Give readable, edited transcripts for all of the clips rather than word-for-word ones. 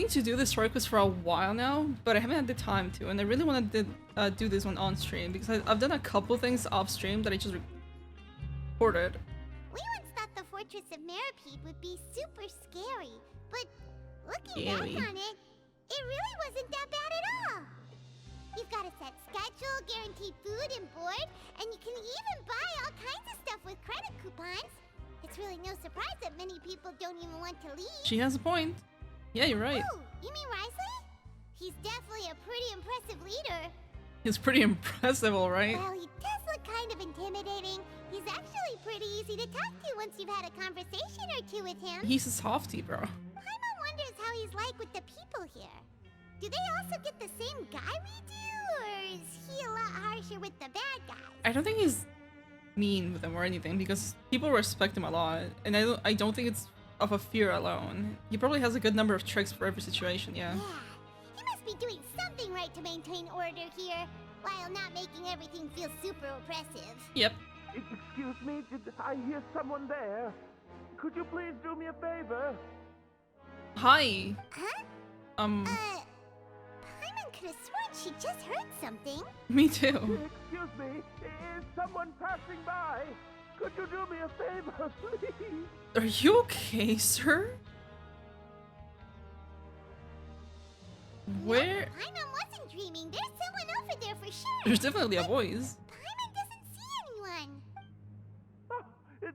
to do this story quest for a while now, but I haven't had the time to, and I really wanted to do this one on stream because I've done a couple things off stream that I just recorded. We once thought the Fortress of Meripede would be super scary, but looking Scary. back on it, it really wasn't that bad at all. You've got a set schedule, guaranteed food and board, and you can even buy all kinds of stuff with credit coupons. It's really no surprise that many people don't even want to leave. She has a point. Yeah, you're right. Oh, you mean Wriothesley? He's definitely a pretty impressive leader. He's pretty impressive, alright. Well, he does look kind of intimidating. He's actually pretty easy to talk to once you've had a conversation or two with him. He's a softie, bro. Paimon wonders how he's like with the people here. Do they also get the same guy we do, or is he a lot harsher with the bad guys? I don't think he's mean with them or anything because people respect him a lot, and I don't think it's of a fear alone. He probably has a good number of tricks for every situation, yeah. Yeah, he must be doing something right to maintain order here, while not making everything feel super oppressive. Yep. Excuse me, did I hear someone there? Could you please do me a favor? Hi. Huh? Um, Paimon could have sworn she just heard something. me too. Excuse me, is someone passing by? Could you do me a favor, please? Are you okay, sir? Where? No, Paimon wasn't dreaming. There's someone over there for sure. There's definitely a voice. Paimon doesn't see anyone. Oh,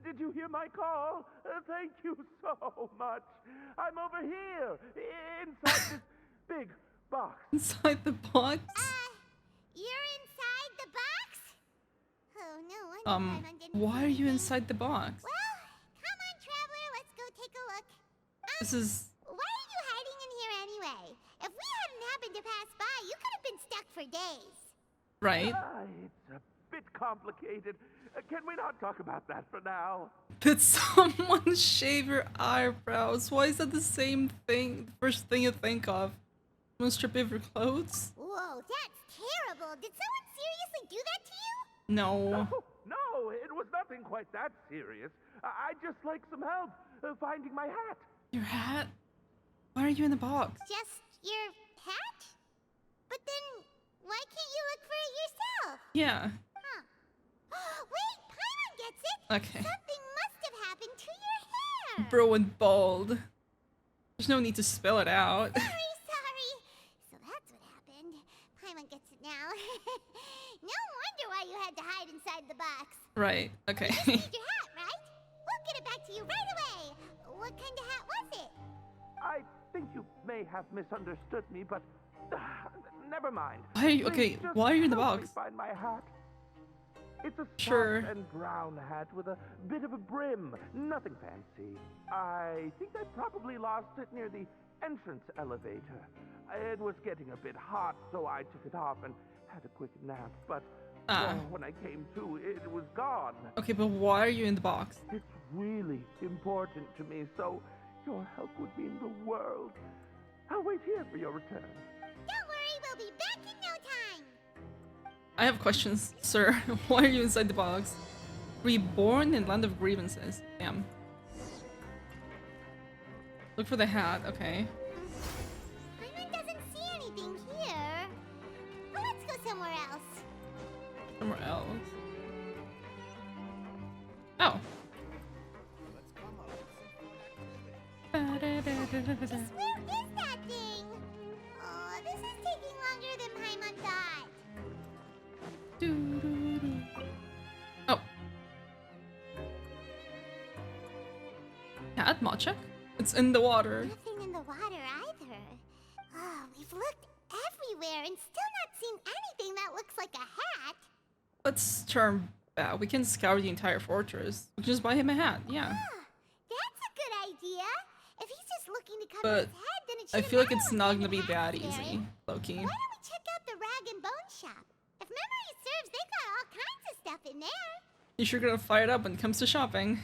did you hear my call? Thank you so much. I'm over here, inside this big box. Inside the box? You're inside the box? Oh, no wonder Paimon didn't Why see are you anything. inside the box? Well, come on, traveler. Let's go take a look. This is... Why are you hiding in here anyway? If we hadn't happened to pass by, you could have been stuck for days. right. It's a bit complicated. Can we not talk about that for now? Did someone shave your eyebrows? Why is that the same thing? The first thing you think of? Someone strip of your clothes? Whoa, that's terrible. Did someone seriously do that to you? No. No, it was nothing quite that serious. I'd just like some help finding my hat. Your hat? Why are you in the box? Just your hat? But then, why can't you look for it yourself? Yeah. Huh. Wait, Paimon gets it. Okay. Something must have happened to your hair. Bro went bald. There's no need to spell it out. Sorry. So that's what happened. Paimon gets it now. No wonder why you had to hide inside the box. Right. Okay. You just need your hat, right? We'll get it back to you right away. What kind of hat was it? I think you may have misunderstood me, but never mind. Why are you... Please Okay, just why are you in the help me box? find my hat. It's a Sure. soft and brown hat with a bit of a brim. Nothing fancy. I think I probably lost it near the entrance elevator. It was getting a bit hot, so I took it off and had a quick nap. But when I came to, it was gone. Okay, but why are you in the box? It's really important to me, so your help would mean the world. I'll wait here for your return. Don't worry, we'll be back in no time. I have questions, sir. Why are you inside the box? Reborn in Land of Grievances. Damn. Look for the hat, okay. Paimon doesn't see anything here. Well, let's go somewhere else. Somewhere else. Oh. Just where is that thing? Oh, this is taking longer than Paimon thought. Oh. Cat Machek? It's in the water. Nothing in the water either. Oh, we've looked everywhere and still not seen anything that looks like a hat. Let's turn back. We can scour the entire fortress. We can just buy him a hat, yeah. That's a good idea. If he's just looking to cover But his head, then it I shouldn't feel like matter it's what not kind gonna of be hat that he's easy, wearing. low-key. Why don't we check out the rag and bone shop? If memory serves, they got all kinds of stuff in there. You're sure gonna fire it up when it comes to shopping.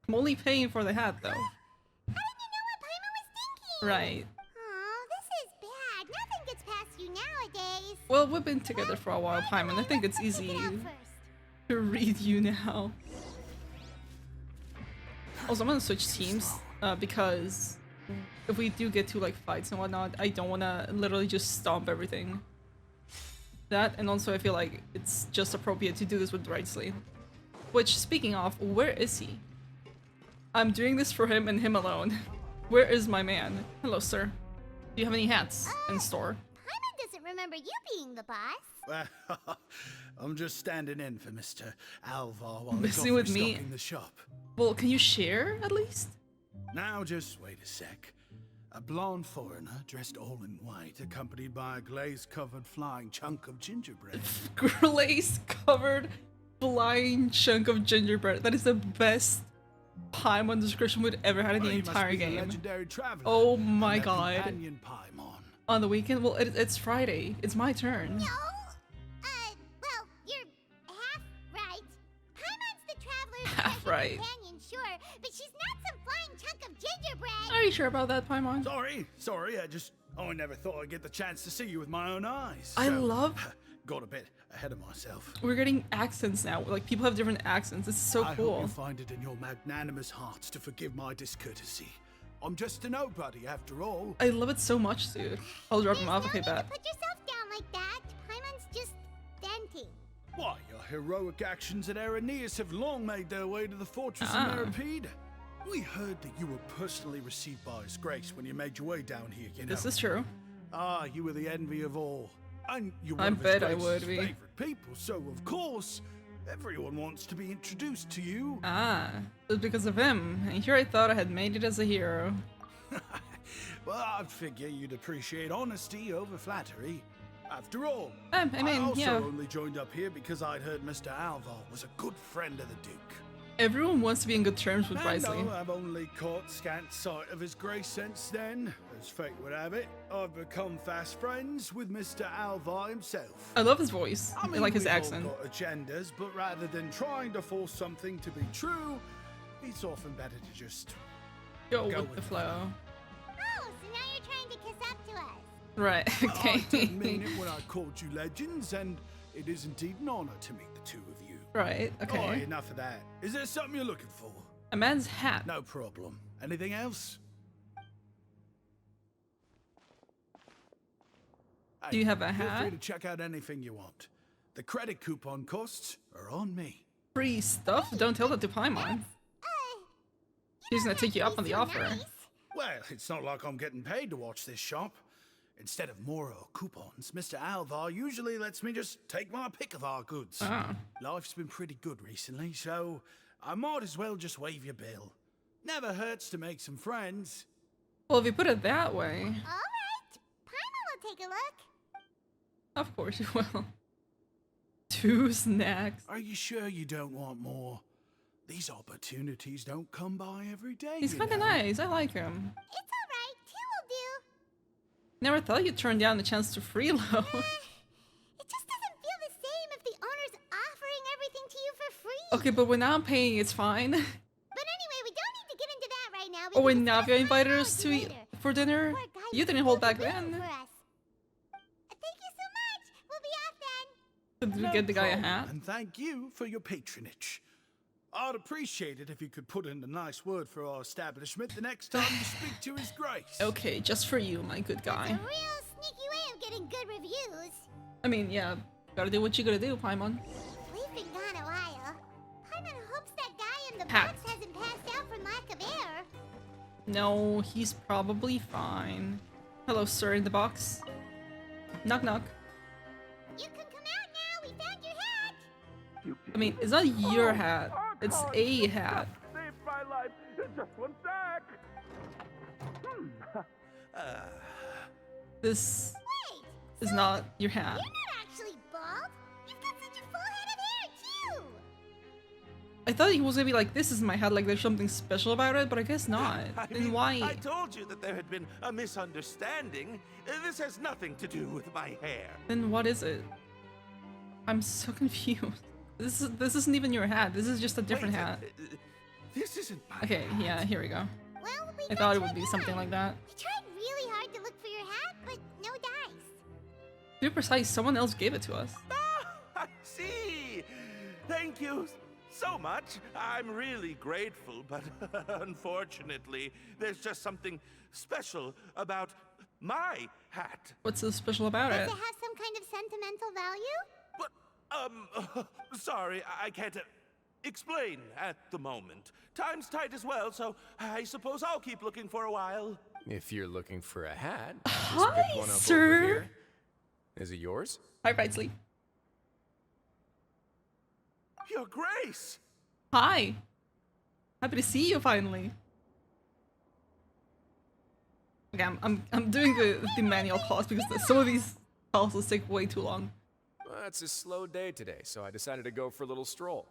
I'm only paying for the hat, though. How did you know what Paimon was thinking? Right. Oh, this is bad. Nothing gets past you nowadays. Well, we've been together for a while, Paimon. I think it's Let's easy check it out first. to read you now. Also, I'm gonna switch teams because if we do get to like fights and whatnot, I don't want to literally just stomp everything. That, and also I feel like it's just appropriate to do this with Wriothesley. Which, speaking of, where is he? I'm doing this for him and him alone. Where is my man? Hello, sir. Do you have any hats in store? Paimon doesn't remember you being the boss. Well, I'm just standing in for Mr. Alvar while Messing he's off with me? restocking the shop. Well, can you share at least? Now just wait a sec. A blonde foreigner dressed all in white, accompanied by a glaze-covered flying chunk of gingerbread. Glaze-covered flying chunk of gingerbread. That is the best Paimon description we've ever had in the Well, you must entire be the game. legendary traveler Oh my and their god. companion Paimon. On the weekend? Well, it's Friday. It's my turn. No. Well, you're half right. Paimon's the traveler's Half treasure right. companion, sure, but she's not some flying chunk of gingerbread. Are you sure about that, Paimon? Sorry, I never thought I'd get the chance to see you with my own eyes. I so, love... Got a bit ahead of myself. We're getting accents now. Like, people have different accents. It's so I hope cool. you find it in your magnanimous hearts to forgive my discourtesy. I'm just a nobody, after all. I love it so much, dude. I'll drop him off. Okay, There's no need bet. to put yourself down like that. Paimon's just venting. Why, your heroic actions at Aeneas have long made their way to the fortress Ah. of Meripede. We heard that you were personally received by His Grace when you made your way down here, you know. This is true. Ah, you were the envy of all. And you were I one of bet I His Grace's would be. favorite people, so of course, everyone wants to be introduced to you. Ah, it was because of him. And here I thought I had made it as a hero. Well, I'd figure you'd appreciate honesty over flattery. After all, I mean, also yeah. only joined up here because I'd heard Mr. Alvar was a good friend of the Duke. Everyone wants to be in good terms with And Wriothesley. though I've only caught scant sight of His Grace since then, as fate would have it, I've become fast friends with Mr. Alvar himself. I love his voice. I I mean, like his we've all accent. got agendas, but rather than trying to force something to be true, it's often better to just Go go with with the the flow. Oh, so now you're trying to kiss up to us. Right, okay. I didn't mean it when I called you legends, and it is indeed an honor to meet the two of you. Right, Oh, okay. enough of that. Is there something you're looking for? A man's hat. No problem. Anything else? Do you have a Feel hat? free to check out anything you want. The credit coupon costs are on me. Free stuff? Don't tell that to Paimon. He's gonna take you up on the offer. Well, it's not like I'm getting paid to watch this shop. Instead of more coupons, Mr. Alvar usually lets me just take my pick of our goods. Ah. Life's been pretty good recently, so I might as well just waive your bill. Never hurts to make some friends. Well, if you put it that way, All right. Paimon will take a look. of course you will. 2 snacks. Are you sure you don't want more? These opportunities don't come by every day. He's you kinda know. nice. I like him. It's all right. 2 will do. Never thought you'd turn down the chance to freeload. It just doesn't feel the same if the owner's offering everything to you for free. Okay, but when I'm paying, it's fine. But anyway, we don't need to get into that right now. We Oh, can and discuss Navia invited biology us to eat later. for dinner. Poor guy You was didn't hold still back waiting then. for us. Thank you so much. We'll be off then. Did we No get the guy a problem, hat? And thank you for your patronage. I'd appreciate it if you could put in a nice word for our establishment the next time you speak to His Grace. Okay, just for you, my good It's guy. a real sneaky way of getting good reviews. I mean, yeah, gotta do what you gotta do, Paimon. We've been gone a while. Paimon hopes that guy in the Hat. box hasn't passed out from lack of air. No, he's probably fine. Hello, sir, in the box. Knock, knock. You can come out now. We found your hat. I mean, it's not your hat. It's a hat. Saved my life. Just one sec. This Wait. is not your hat. You're not actually bald. You've got such a full head of hair, too. I thought he was gonna be like, this is my hat, like there's something special about it, but I guess not. Then why? I told you that there had been a misunderstanding. This has nothing to do with my hair. Then what is it? I'm so confused. This isn't even your hat. This is just a different Wait, hat. This isn't my Okay, yeah, here we go. Well, we I got thought it you would be again. something like that. We tried really hard to look for your hat, but no dice. To be precise, someone else gave it to us. I see. Thank you so much. I'm really grateful, but unfortunately, there's just something special about my hat. What's so special about Does it? it have some kind of sentimental value? But, sorry, I can't explain at the moment. Time's tight as well, so I suppose I'll keep looking for a while. If you're looking for a hat, Hi, just pick one up sir. over here. Is it yours? Hi, Wriothesley. Your Grace! Hi. Happy to see you finally. Okay, I'm doing the manual calls because some of these calls will take way too long. Well, it's a slow day today, so I decided to go for a little stroll.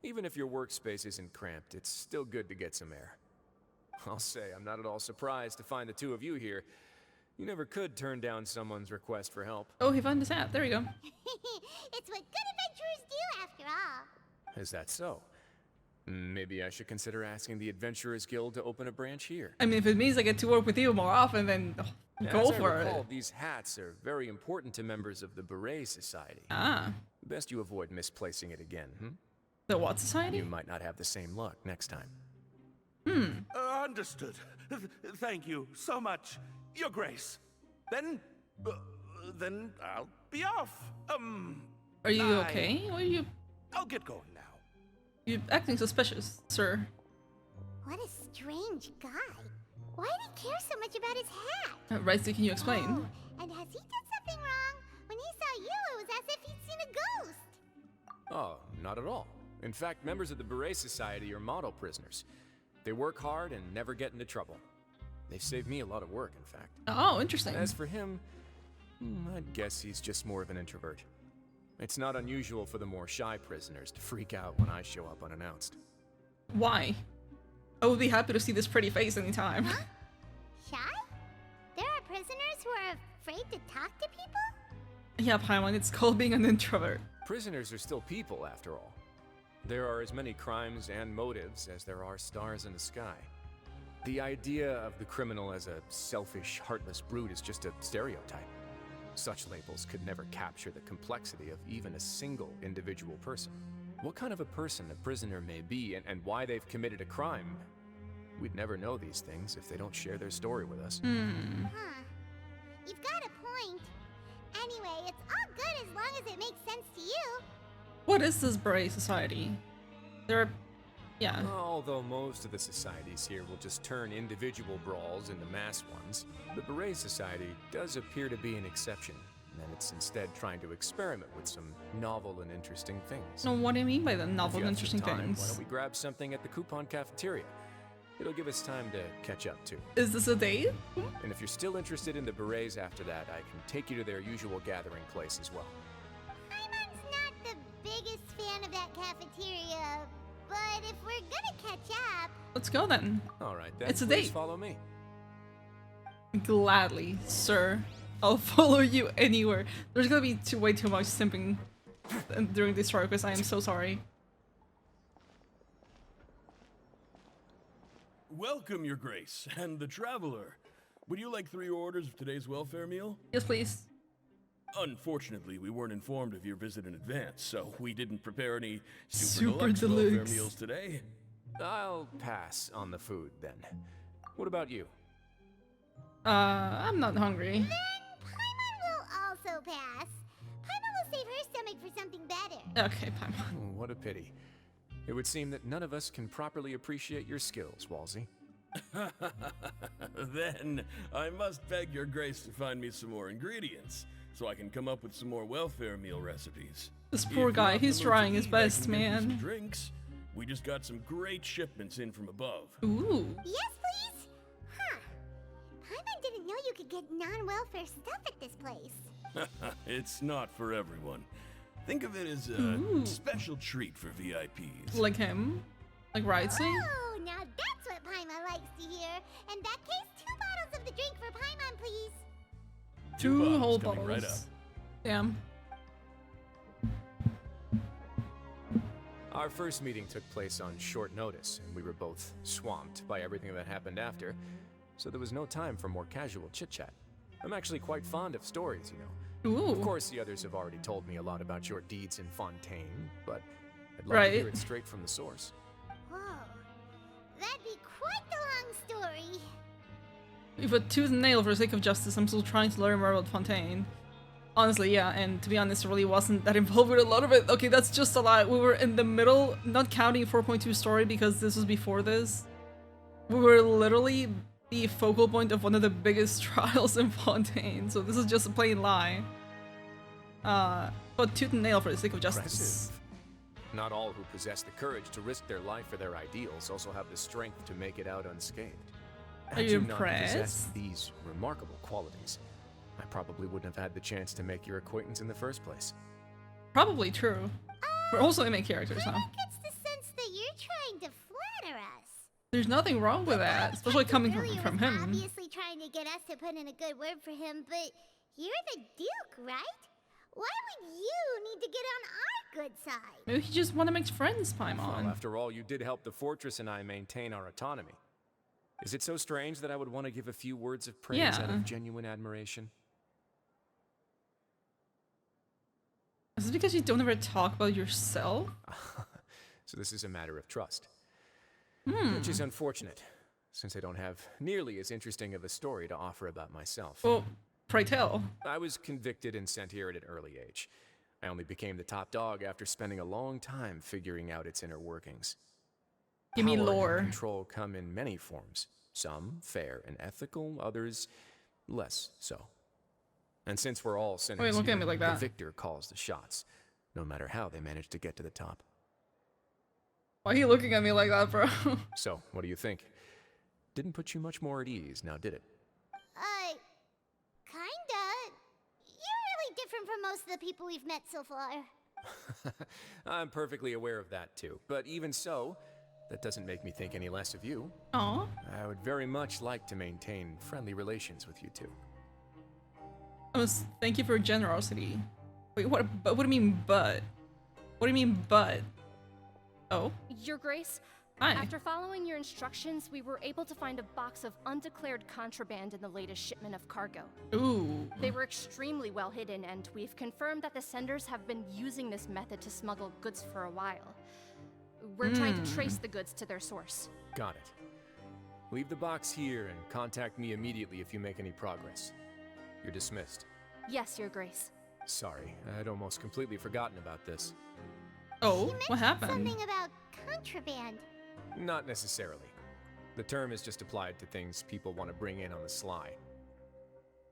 Even if your workspace isn't cramped, it's still good to get some air. I'll say, I'm not at all surprised to find the two of you here. You never could turn down someone's request for help. Oh, he found his hat. There you go. It's what good adventurers do, after all. Is that so? Maybe I should consider asking the Adventurers Guild to open a branch here. I mean, if it means I get to work with you more often, then go As I for recall, it. these hats are very important to members of the Beret Society. Ah, Best you avoid misplacing it again, the what society? You might not have the same luck next time. Understood. Thank you so much, Your Grace. Then I'll be off. Are you I- okay? Why are you I'll get going now. you acting suspicious, sir? What a strange guy. Why did he care so much about his hat? Wriothesley, can you explain? Oh, and has he done something wrong? When he saw you, it was as if he'd seen a ghost. Oh, not at all. In fact, members of the Beret Society are model prisoners. They work hard and never get into trouble. They've saved me a lot of work, in fact. Oh, interesting. As for him, I'd guess he's just more of an introvert. It's not unusual for the more shy prisoners to freak out when I show up unannounced. Why? I would be happy to see this pretty face anytime. Shy? There are prisoners who are afraid to talk to people? Yeah, Paimon, it's called being an introvert. Prisoners are still people, after all. There are as many crimes and motives as there are stars in the sky. The idea of the criminal as a selfish, heartless brute is just a stereotype. Such labels could never capture the complexity of even a single individual person. What kind of a person a prisoner may be and why they've committed a crime, we'd never know these things if they don't share their story with us. Huh. You've got a point. Anyway, it's all good as long as it makes sense to you. What is this Beret Society? There are... yeah. Although most of the societies here will just turn individual brawls into mass ones, the Beret Society does appear to be an exception, and it's instead trying to experiment with some novel and interesting things. So what do you mean by the If novel you and have some interesting time, Why things? don't we grab something at the Coupon Cafeteria? It'll give us time to catch up too. Is this a date? And if you're still interested in the Berets after that, I can take you to their usual gathering place as well. Paimon's not the biggest fan of that cafeteria, but if we're gonna catch up, Let's go then. All right, then. It's a please date. follow me. Gladly, sir. I'll follow you anywhere. There's gonna be way too much simping during this story because I am so sorry. Welcome, Your Grace, and the Traveler. Would you like 3 orders of today's welfare meal? Yes, please. Unfortunately, we weren't informed of your visit in advance, so we didn't prepare any Super super, deluxe welfare deluxe. meals today. I'll pass on the food then. What about you? I'm not hungry. then Paimon will also pass. Paimon will save her stomach for something better. Okay, Paimon. Oh, what a pity. It would seem that none of us can properly appreciate your skills, Walsey. Then I must beg Your Grace to find me some more ingredients, so I can come up with some more welfare meal recipes. This If poor you're guy, not in the he's mood trying to his eat, I best, can get you some man. drinks. We just got some great shipments in from above. Ooh. Yes, please? Huh. Paimon didn't know you could get non-welfare stuff at this place. It's not for everyone. Think of it as a Ooh. special treat for VIPs. Like him? Like Wriothesley? Oh, now that's what Paimon likes to hear. In that case, 2 bottles of the drink for Paimon, please. 2 bottles whole coming bottles. right up. Damn. Our first meeting took place on short notice, and we were both swamped by everything that happened after, so there was no time for more casual chit-chat. I'm actually quite fond of stories, you know. Ooh. Of course, the others have already told me a lot about your deeds in Fontaine, but I'd love to hear it straight from the source. Whoa. That'd be quite the long story. If a tooth and nail for the sake of justice, I'm still trying to learn more about Fontaine. Honestly, yeah, and to be honest, I really wasn't that involved with a lot of it. Okay, that's just a lie. We were in the middle, not counting 4.2 story because this was before this. We were literally the focal point of one of the biggest trials in Fontaine, so this is just a plain lie. But tooth and nail for the sake of justice. Impressive. Not all who possess the courage to risk their life for their ideals also have the strength to make it out unscathed. Are Had you not possessed impressed? these remarkable qualities, I probably wouldn't have had the chance to make your acquaintance in the first place. Probably true. We're also main characters, huh? Paimon gets the sense that you're trying to flatter us. There's nothing wrong with that, especially coming Captain from Villiers was him. obviously trying to get us to put in a good word for him, but you're the Duke, right? Why would you need to get on our good side? Maybe he just want to make friends, Well, Paimon. after all, you did help the fortress and I maintain our autonomy. Is it so strange that I would want to give a few words of praise out Yeah. of genuine admiration? Is it because you don't ever talk about yourself? So this is a matter of trust. Hmm. Which is unfortunate, since I don't have nearly as interesting of a story to offer about myself. Well, pray tell. I was convicted and sent here at an early age. I only became the top dog after spending a long time figuring out its inner workings. Give me Power and lore. control come in many forms. Some fair and ethical, others less so. And since we're all sinners, Wait, look at here, me like the that. victor calls the shots, no matter how they manage to get to the top. Why are you looking at me like that, bro? So, what do you think? Didn't put you much more at ease, now did it? Kinda. You're really different from most of the people we've met so far. I'm perfectly aware of that too, but even so, that doesn't make me think any less of you. Aw. I would very much like to maintain friendly relations with you two. Thank you for your generosity. Wait, what do you mean, but? What do you mean, but? Oh, Your Grace, hi. after following your instructions, we were able to find a box of undeclared contraband in the latest shipment of cargo. Ooh. They were extremely well hidden, and we've confirmed that the senders have been using this method to smuggle goods for a while. We're trying to trace the goods to their source. Got it. Leave the box here and contact me immediately if you make any progress. You're dismissed. Yes, Your Grace. Sorry, I'd almost completely forgotten about this. Oh, You what mentioned happened? something about contraband. Not necessarily. The term is just applied to things people want to bring in on the sly.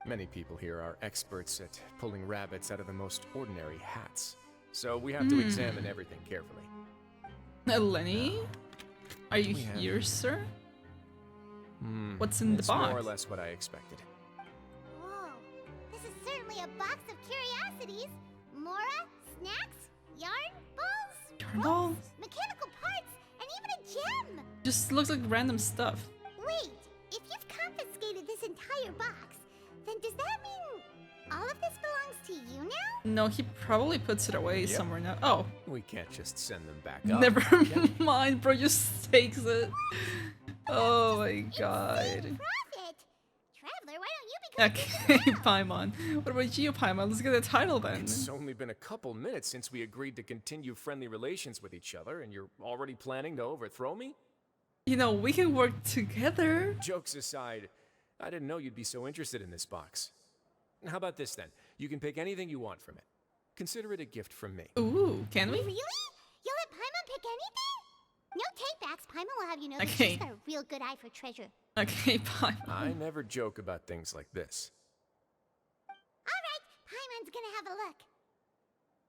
Many people here are experts at pulling rabbits out of the most ordinary hats. So we have to examine everything carefully. Lenny? Are you We have- here, sir? What's in the It's box? more or less what I expected. Whoa. This is certainly a box of curiosities. Mora, snacks, yarn, balls, Yarn ropes, balls? mechanical parts, and even a gem. Just looks like random stuff. Wait, if you've confiscated this entire box, then does that mean all of this belongs to you now? No, he probably puts it away Yep. somewhere now. Oh, We can't just send them back up. never can we? mind, bro. Just takes it. Oh my god. Profit! Traveler, why don't you become Okay, Paimon. What about you, Paimon? Let's get a title then. It's only been a couple minutes since we agreed to continue friendly relations with each other, and you're already planning to overthrow me? You know, we can work together. Jokes aside, I didn't know you'd be so interested in this box. How about this then? You can pick anything you want from it. Consider it a gift from me. Ooh, can we? Really? You'll let Paimon pick anything? No takebacks. Paimon will have you know that Okay. she's got a real good eye for treasure. Okay, Paimon. I never joke about things like this. Alright, Paimon's gonna have a look.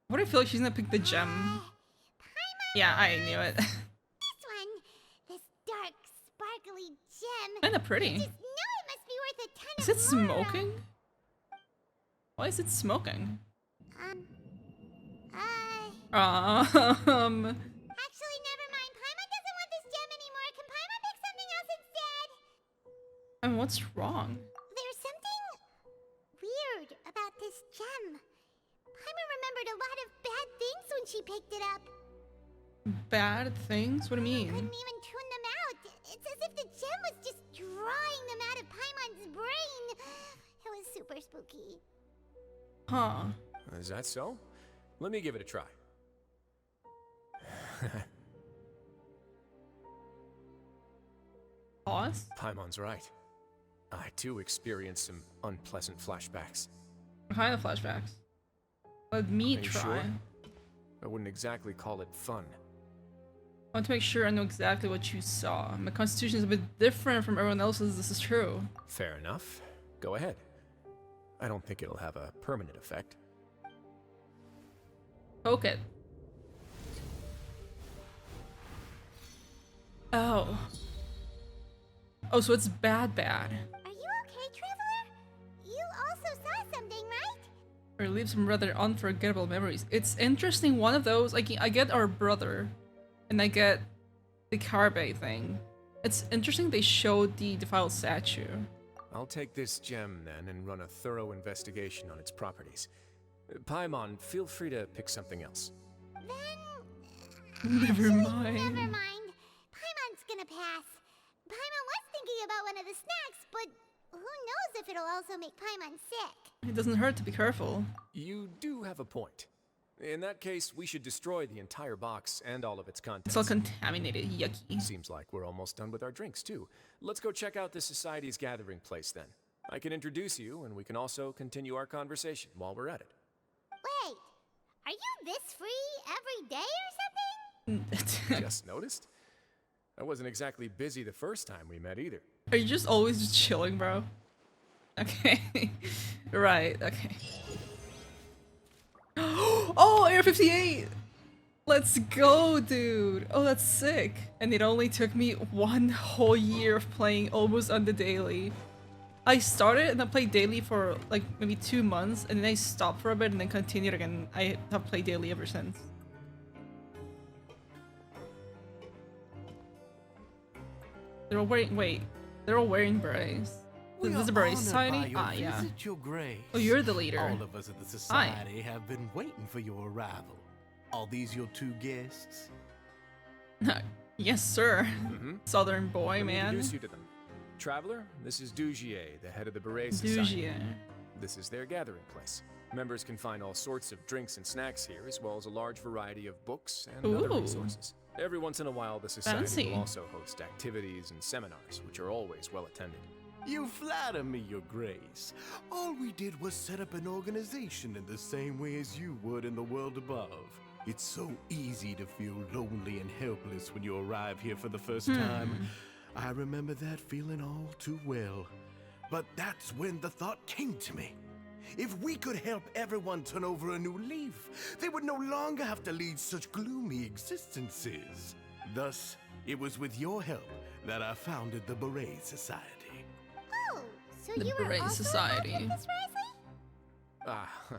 What do I feel like she's gonna pick the gem? Paimon, Yeah, I knew it. this one. This dark, sparkly gem. Kinda pretty. Just know it must be worth a ton Is of it Mora. smoking? Why is it smoking? Actually, never mind. Paimon doesn't want this gem anymore. Can Paimon pick something else instead? I mean, what's wrong? There's something weird about this gem. Paimon remembered a lot of bad things when she picked it up. Bad things? What do you Couldn't mean? even tune them out. It's as if the gem was just drawing them out of Paimon's brain. It was super spooky. Huh. Is that so? Let me give it a try. Pause? Paimon's right. I too experienced some unpleasant flashbacks. What kind of flashbacks? Let me Are you try. sure? I wouldn't exactly call it fun. I want to make sure I know exactly what you saw. My constitution is a bit different from everyone else's, this is true. Fair enough. Go ahead. I don't think it'll have a permanent effect. Poke it. Oh. Oh, so it's bad. Are you okay, Traveler? You also saw something, right? Or leave some rather unforgettable memories. It's interesting, one of those, like, I get our brother, and I get the Carbe thing. It's interesting they showed the defiled statue. I'll take this gem then and run a thorough investigation on its properties. Paimon, feel free to pick something else. Then... Never actually, mind. Never mind. Paimon's gonna pass. Paimon was thinking about one of the snacks, but who knows if it'll also make Paimon sick. It doesn't hurt to be careful. You do have a point. In that case, we should destroy the entire box and all of its contents. It's all contaminated, yucky. Seems like we're almost done with our drinks, too. Let's go check out the Society's gathering place, then. I can introduce you, and we can also continue our conversation while we're at it. Wait, are you this free every day or something? Just noticed? I wasn't exactly busy the first time we met, either. Are you just always just chilling, bro? Okay. Right, okay. Oh, Air 58! Let's go, dude! Oh, that's sick. And it only took me 1 whole year of playing almost on the daily. I started and I played daily for like maybe 2 months, and then I stopped for a bit and then continued again. I have played daily ever since. They're all wearing, wait, they're all wearing berets. This is a beret society? Ah, yeah. Your Grace. Oh, you're the leader. All of us at the society have been waiting for your arrival. Are these your 2 guests? Yes, sir. Southern boy, Let me man. introduce you to them. Traveler, this is Dugier, the head of the Beret Society. Dugier. This is their gathering place. Members can find all sorts of drinks and snacks here, as well as a large variety of books and other Ooh. resources. Every once in a while, the society Fancy. will also host activities and seminars, which are always well attended. You flatter me, Your Grace. All we did was set up an organization in the same way as you would in the world above. It's so easy to feel lonely and helpless when you arrive here for the first time. I remember that feeling all too well. But that's when the thought came to me. If we could help everyone turn over a new leaf, they would no longer have to lead such gloomy existences. Thus, it was with your help that I founded the Beret Society. Oh, so The you were Beret also Society. involved in this, Wriothesley?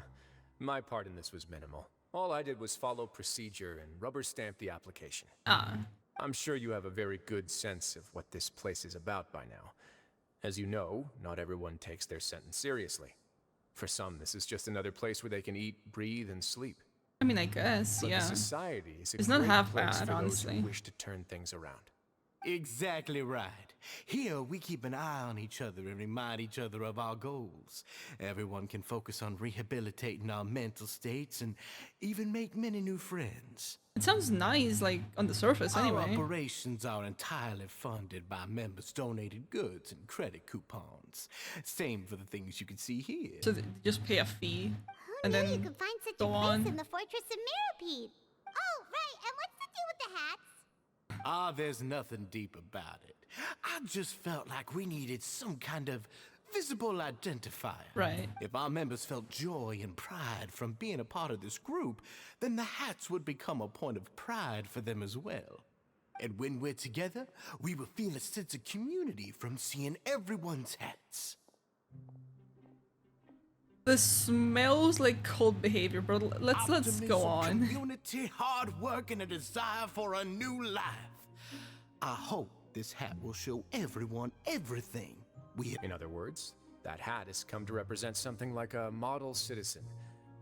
My part in this was minimal. All I did was follow procedure and rubber stamp the application. Ah. I'm sure you have a very good sense of what this place is about by now. As you know, not everyone takes their sentence seriously. For some, this is just another place where they can eat, breathe, and sleep. I mean, I guess, But yeah. the society is a It's not great half place bad, for honestly. those who wish to turn things around. Exactly right. Here, we keep an eye on each other and remind each other of our goals. Everyone can focus on rehabilitating our mental states and even make many new friends. It sounds nice, like, on the surface, Our anyway. operations are entirely funded by members' donated goods and credit coupons. Same for the things you can see here. So they just pay a fee, Who and knew then you could find such a go place on. in the Fortress of Mirapede? Oh, right, and what's the deal with the hats? Ah, there's nothing deep about it. I just felt like we needed some kind of visible identifier. Right. If our members felt joy and pride from being a part of this group, then the hats would become a point of pride for them as well. And when we're together, we will feel a sense of community from seeing everyone's hats. This smells like cold behavior, bro. Let's go Optimism, on. Community, hard work, and a desire for a new life. I hope this hat will show everyone everything we have. In other words, that hat has come to represent something like a model citizen,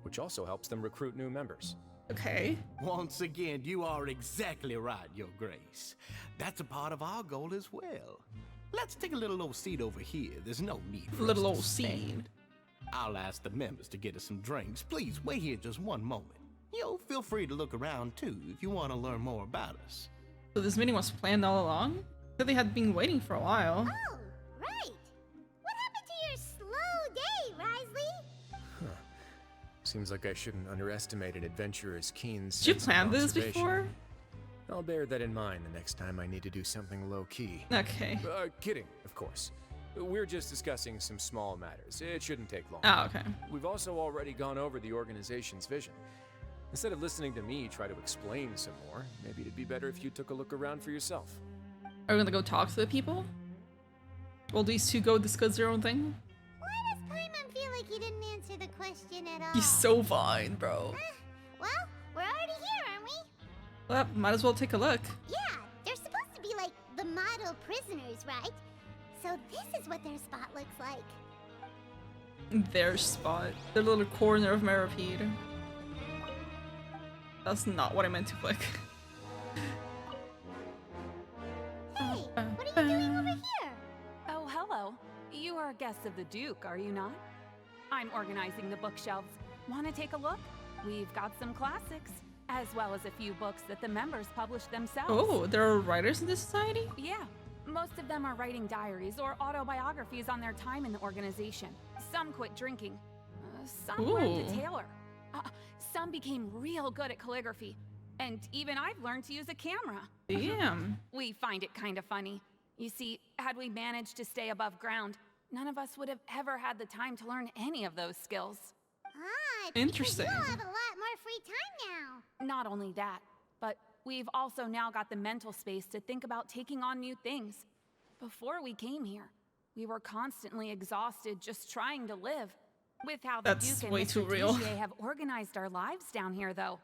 which also helps them recruit new members. Okay. Once again, you are exactly right, Your Grace. That's a part of our goal as well. Let's take a little old seat over here. There's no need for Little us to old stand. seed. I'll ask the members to get us some drinks. Please wait here just one moment. Feel free to look around too if you want to learn more about us. So this meeting was planned all along? That they had been waiting for a while. Oh, right. What happened to your slow day, Wriothesley? Seems like I shouldn't underestimate an adventurer's keen sense Did you of plan this observation. before? I'll bear that in mind the next time I need to do something low-key. Okay. Kidding, of course. We're just discussing some small matters. It shouldn't take long. Oh, okay. We've also already gone over the organization's vision. Instead of listening to me try to explain some more, maybe it'd be better if you took a look around for yourself. Are we gonna go talk to the people? Will these two go discuss their own thing? Why does Paimon feel like he didn't answer the question at all? He's so fine, bro. Well, we're already here, aren't we? Well, might as well take a look. Yeah, they're supposed to be like the model prisoners, right? So this is what their spot looks like. Their spot. Their little corner of Meripede. That's not what I meant to click. Hey, what are you doing over here? Oh, hello. You are guests of the Duke, are you not? I'm organizing the bookshelves. Want to take a look? We've got some classics, as well as a few books that the members publish themselves. Oh, there are writers in this society? Yeah. Most of them are writing diaries or autobiographies on their time in the organization. Some quit drinking. Some learned to tailor. Some became real good at calligraphy. And even I've learned to use a camera. Damn. We find it kind of funny. You see, had we managed to stay above ground, none of us would have ever had the time to learn any of those skills. Ah, it's Interesting. because you'll have a lot more free time now. Not only that, but we've also now got the mental space to think about taking on new things. Before we came here, we were constantly exhausted just trying to live. With how the That's Duke and way Mr. too real. Dugier have organized our lives down here, though.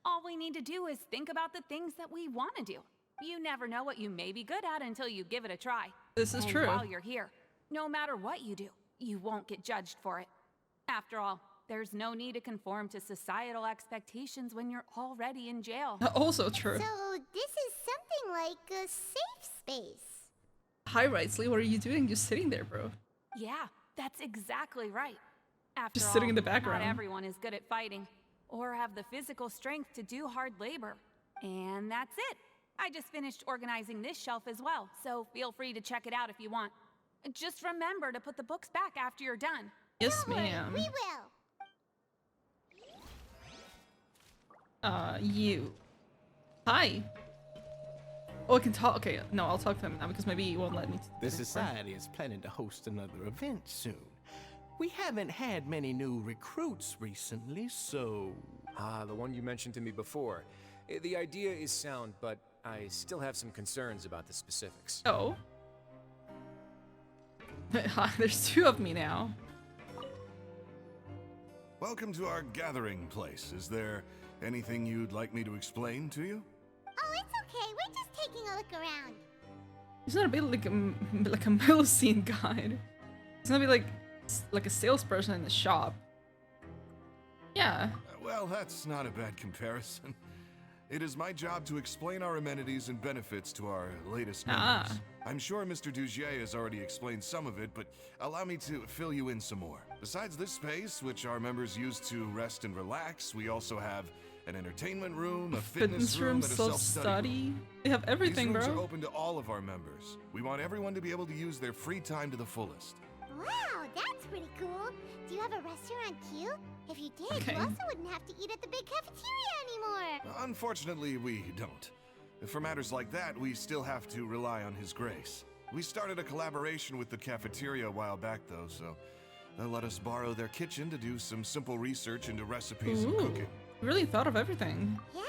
All we need to do is think about the things that we want to do. You never know what you may be good at until you give it a try. This is And true. while you're here, no matter what you do, you won't get judged for it. After all, there's no need to conform to societal expectations when you're already in jail. Also true. So this is something like a safe space. Hi, Wriothesley, what are you doing? Just sitting there, bro. Yeah, that's exactly right. After Just all, sitting in the background. Not everyone is good at fighting, or have the physical strength to do hard labor. And that's it. I just finished organizing this shelf as well, so feel free to check it out if you want. Just remember to put the books back after you're done. Yes, Don't worry, ma'am. we will. You. Hi. Oh, I can talk. Okay, no, I'll talk to him now because maybe he won't let me. The society is planning to host another event soon. We haven't had many new recruits recently, so... Ah, the one you mentioned to me before. The idea is sound, but I still have some concerns about the specifics. Oh. Hi, there's two of me now. Welcome to our gathering place. Is there anything you'd like me to explain to you? Oh, it's okay. We're just taking a look around. He's not a bit like a middle scene guide. He's gonna be like a salesperson in the shop. Yeah. Well, that's not a bad comparison. It is my job to explain our amenities and benefits to our latest members. I'm sure Mr. Dugier has already explained some of it, but allow me to fill you in some more. Besides this space, which our members use to rest and relax, we also have an entertainment room, a fitness room, and a self-study room. They have everything, These rooms bro. are open to all of our members. We want everyone to be able to use their free time to the fullest. Wow, that's pretty cool. Do you have a restaurant too? If you did, Okay. you also wouldn't have to eat at the big cafeteria anymore. Unfortunately, we don't. For matters like that, we still have to rely on His Grace. We started a collaboration with the cafeteria a while back, though, so they'll let us borrow their kitchen to do some simple research into recipes and cooking. Really thought of everything. Yeah,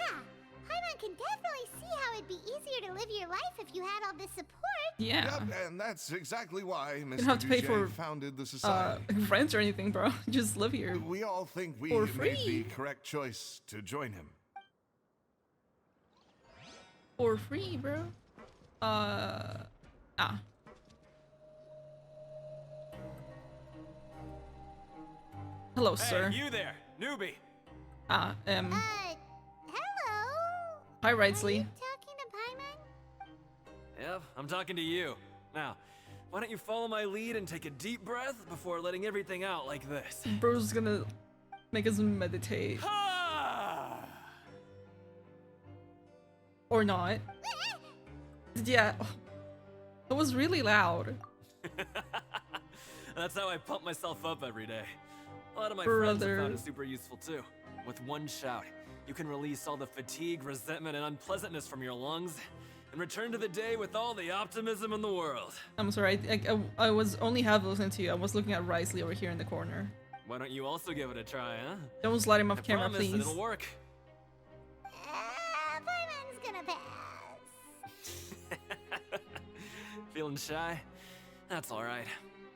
Paimon can definitely see how it'd be easier to live your life if you had all this support. Yeah. Yep, and that's exactly why You Mr. don't have to pay Dugier for founded the society. rent or anything, bro. Just live here. We all think we For made the free. correct choice to join him. For free, bro. Hello, sir. Hey, you there, newbie. Hello? Hi, Are Wriothesley. you talking to Paimon? Yep, I'm talking to you. Now, why don't you follow my lead and take a deep breath before letting everything out like this? Bro's gonna make us meditate. Ha! Or not. Yeah. It was really loud. That's how I pump myself up every day. A lot of my friends have found it super useful too. With one shout, you can release all the fatigue, resentment, and unpleasantness from your lungs and return to the day with all the optimism in the world. I'm sorry, I was only half listening to you. I was looking at Wriothesley over here in the corner. Why don't you also give it a try, huh? Don't slide him off camera, please. It'll work. Paimon's gonna pass. Feeling shy? That's alright.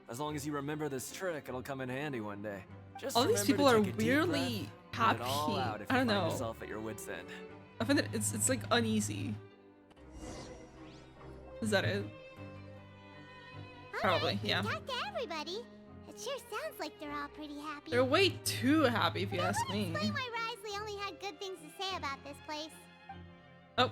As long as you remember this trick, it'll come in handy one day. Just all these people are weirdly happy. I don't know. Yourself at your wit's end. I find that it's like uneasy. Is that it? Probably, yeah. Talk to everybody. It sure sounds like they're all pretty happy. They're way too happy, if you ask me. Explain why Wriothesley only had good things to say about this place. Oh,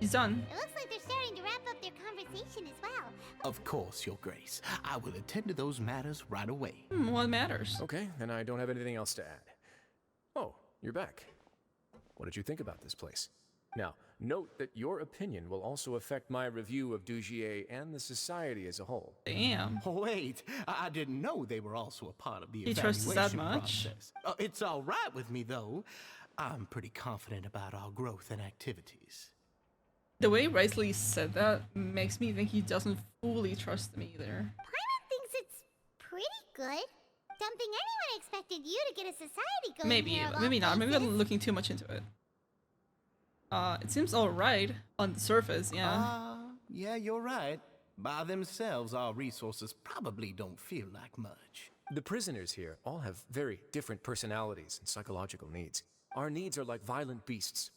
he's done. It looks like they're starting to wrap up their conversation as well. Of course, Your Grace. I will attend to those matters right away. What matters? Okay, then I don't have anything else to add. Oh, you're back. What did you think about this place? Now, note that your opinion will also affect my review of Dugier and the society as a whole. Damn. Wait, I didn't know they were also a part of the He trusts us that much? process. It's all right with me, though. I'm pretty confident about our growth and activities. The way Wriothesley said that makes me think he doesn't fully trust me either. Paimon thinks it's pretty good. Don't think anyone expected you to get a society going. Maybe not. Maybe I'm looking too much into it. It seems alright on the surface, yeah. Yeah, you're right. By themselves, our resources probably don't feel like much. The prisoners here all have very different personalities and psychological needs. Our needs are like violent beasts.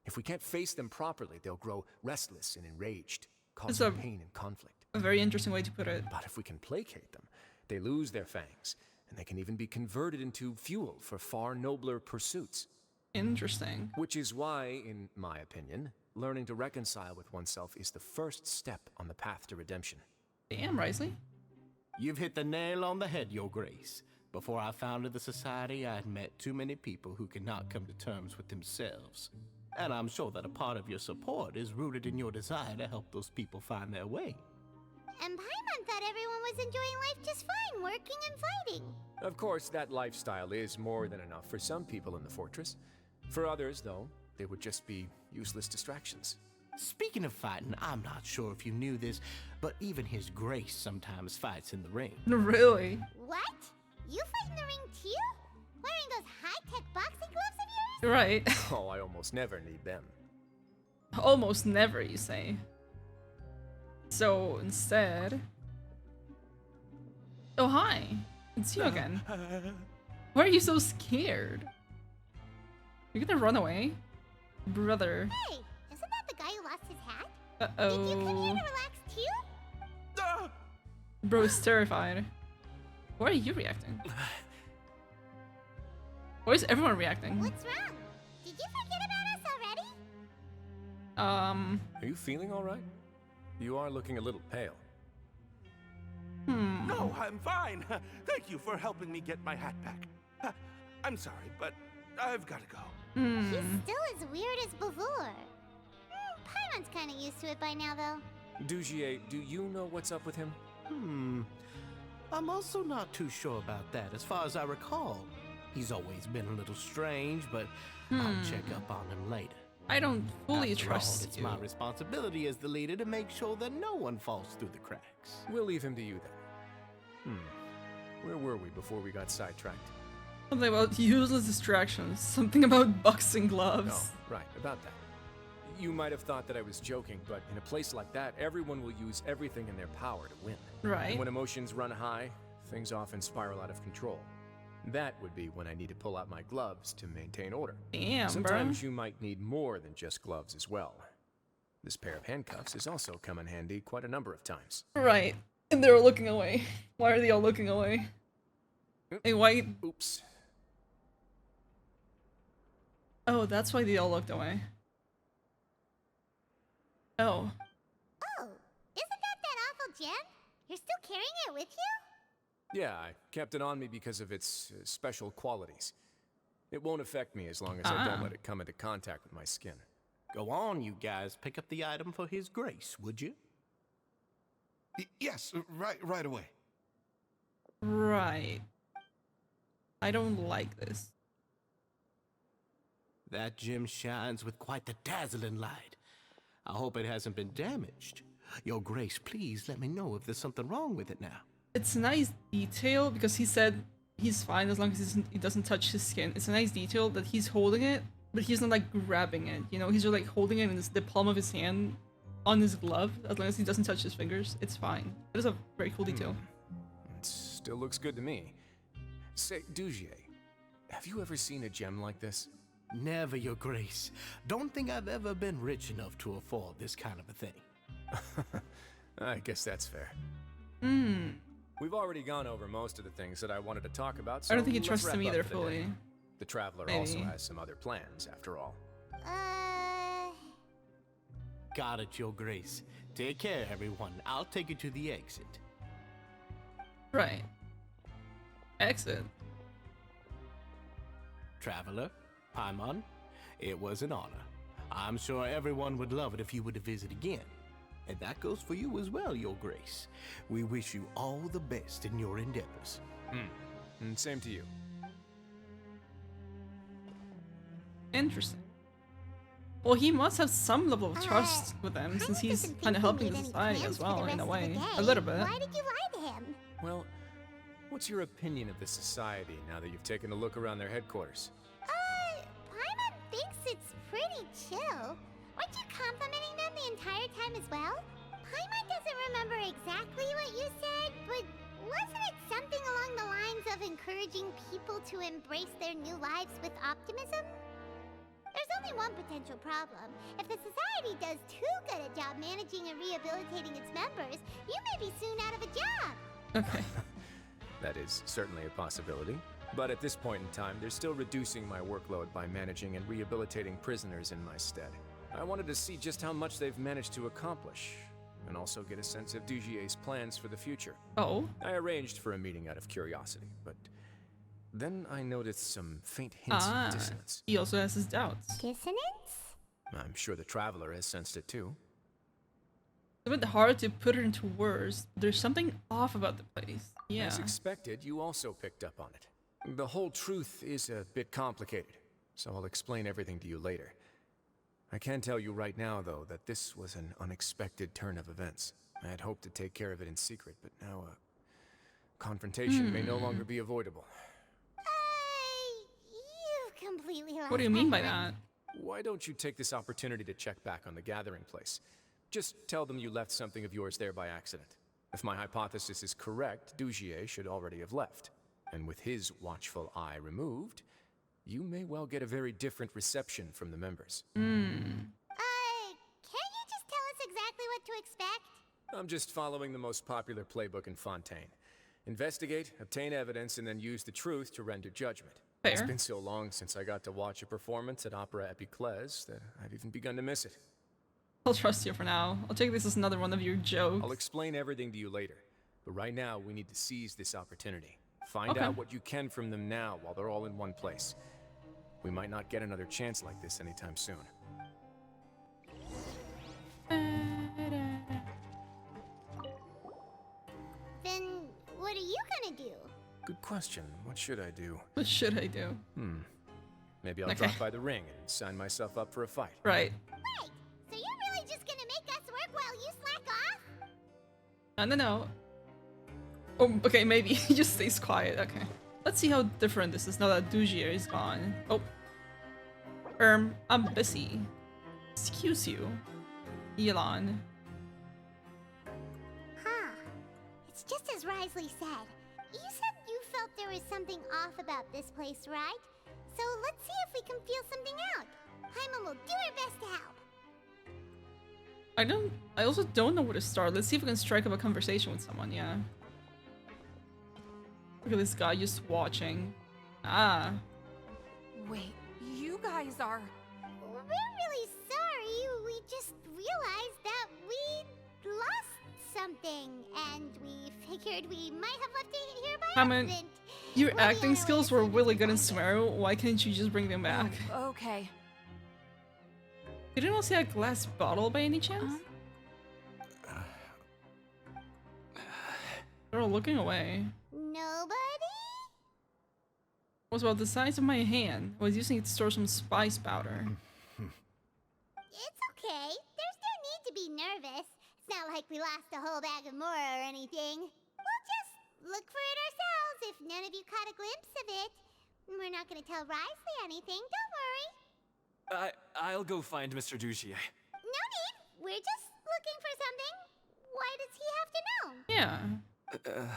If we can't face them properly, they'll grow restless and enraged, causing pain and conflict. A very interesting way to put it. But if we can placate them, they lose their fangs, and they can even be converted into fuel for far nobler pursuits. Interesting. Which is why, in my opinion, learning to reconcile with oneself is the first step on the path to redemption. Damn, Wriothesley. You've hit the nail on the head, Your Grace. Before I founded the society, I had met too many people who could not come to terms with themselves. And I'm sure that a part of your support is rooted in your desire to help those people find their way. And Paimon thought everyone was enjoying life just fine, working and fighting. Of course, that lifestyle is more than enough for some people in the fortress. For others, though, they would just be useless distractions. Speaking of fighting, I'm not sure if you knew this, but even His Grace sometimes fights in the ring. Really? What? You fight in the ring too? Wearing those high-tech boxing gloves of yours? Right. Oh, I almost never need them. Almost never, you say. So, instead... Oh, hi. It's you again. Why are you so scared? You're gonna run away? Brother. Hey, isn't that the guy who lost his hat? Uh-oh. Did you come here to relax too? Bro is terrified. Why are you reacting? Why is everyone reacting? What's wrong? Did you forget about us already? Are you feeling all right? You are looking a little pale. No, I'm fine. Thank you for helping me get my hat back. I'm sorry, but I've got to go. He's still as weird as before. Paimon's kind of used to it by now, though. Dugier, do you know what's up with him? I'm also not too sure about that. As far as I recall, he's always been a little strange, but I'll check up on him later. I don't fully After trust all, it's you. my responsibility as the leader to make sure that no one falls through the cracks. We'll leave him to you then. Where were we before we got sidetracked? Something about useless distractions. Something about boxing gloves. Oh, right, about that. You might have thought that I was joking, but in a place like that, everyone will use everything in their power to win. Right. And when emotions run high, things often spiral out of control. That would be when I need to pull out my gloves to maintain order. Damn, Sometimes bro. you might need more than just gloves as well. This pair of handcuffs has also come in handy quite a number of times. Right. And they're looking away. Why are they all looking away? Hey, why? Oops. Oh, that's why they all looked away. Oh. Oh, isn't that awful gem? You're still carrying it with you? Yeah, I kept it on me because of its special qualities. It won't affect me as long as I don't let it come into contact with my skin. Go on, you guys. Pick up the item for His Grace, would you? Yes, right away. Right. I don't like this. That gem shines with quite the dazzling light. I hope it hasn't been damaged. Your Grace, please let me know if there's something wrong with it now. It's a nice detail because he said he's fine as long as he doesn't touch his skin. It's a nice detail that he's holding it, but he's not like grabbing it. You know, he's just like holding it in the palm of his hand on his glove. As long as he doesn't touch his fingers, it's fine. It is a very cool detail. It still looks good to me. Say, Dugier, have you ever seen a gem like this? Never, Your Grace. Don't think I've ever been rich enough to afford this kind of a thing. I guess that's fair. We've already gone over most of the things that I wanted to talk about, so I don't think he let's trusts wrap him up either for the fully. day. The Traveler Maybe. also has some other plans, after all. Got it, Your Grace. Take care, everyone. I'll take you to the exit. Right. Exit. Traveler, Paimon, it was an honor. I'm sure everyone would love it if you were to visit again. And that goes for you as well, Your Grace. We wish you all the best in your endeavors. And same to you. Interesting. Well, he must have some level of trust with them since he's kind of helping the society as well, in a way. A little bit. Why did you lie to him? Well, what's your opinion of the society now that you've taken a look around their headquarters? Paimon thinks it's pretty chill. Weren't you complimenting them the entire time as well? Paimon doesn't remember exactly what you said, but wasn't it something along the lines of encouraging people to embrace their new lives with optimism? There's only one potential problem. If the society does too good a job managing and rehabilitating its members, you may be soon out of a job. Okay. That is certainly a possibility. But at this point in time, they're still reducing my workload by managing and rehabilitating prisoners in my stead. I wanted to see just how much they've managed to accomplish, and also get a sense of Dugier's plans for the future. Oh? I arranged for a meeting out of curiosity, but then I noticed some faint hints of dissonance. He also has his doubts. Dissonance? I'm sure the Traveler has sensed it too. It's a bit hard to put it into words. There's something off about the place. Yeah. As expected, you also picked up on it. The whole truth is a bit complicated, so I'll explain everything to you later. I can tell you right now, though, that this was an unexpected turn of events. I had hoped to take care of it in secret, but now a confrontation may no longer be avoidable. You've completely lost What do you mean my by mind. that? Why don't you take this opportunity to check back on the gathering place? Just tell them you left something of yours there by accident. If my hypothesis is correct, Dugier should already have left. And with his watchful eye removed, you may well get a very different reception from the members. Can't you just tell us exactly what to expect? I'm just following the most popular playbook in Fontaine. Investigate, obtain evidence, and then use the truth to render judgment. Fair. It's been so long since I got to watch a performance at Opera Epiclese that I've even begun to miss it. I'll trust you for now. I'll take this as another one of your jokes. I'll explain everything to you later, but right now we need to seize this opportunity. Find Okay. out what you can from them now while they're all in one place. We might not get another chance like this anytime soon. Then what are you gonna do? Good question. What should I do? What should I do? Maybe I'll Okay. drop by the ring and sign myself up for a fight. Right. Wait, so you're really just gonna make us work while you slack off? No. Oh, okay, maybe he just stays quiet. Okay. Let's see how different this is now that Dugier is gone. Oh. I'm busy. Excuse you. Elon. Huh. It's just as Wriothesley said. You said you felt there was something off about this place, right? So let's see if we can feel something out. Paimon will do her best to help. I also don't know where to start. Let's see if we can strike up a conversation with someone, yeah. Look at this guy just watching. Wait, you guys are... We're really sorry. We just realized that we lost something, and we figured we might have left it here by accident. Your Well, acting yeah, skills well, were really good in Sumeru. Why can't you just bring them back? Okay. You didn't see a glass bottle by any chance? They're all looking away. Nobody? It was about the size of my hand. I was using it to store some spice powder. It's okay. There's no need to be nervous. It's not like we lost a whole bag of Mora or anything. We'll just look for it ourselves if none of you caught a glimpse of it. We're not gonna tell Wriothesley anything, don't worry. I'll go find Mr. Duchier. No need. We're just looking for something. Why does he have to know? Yeah.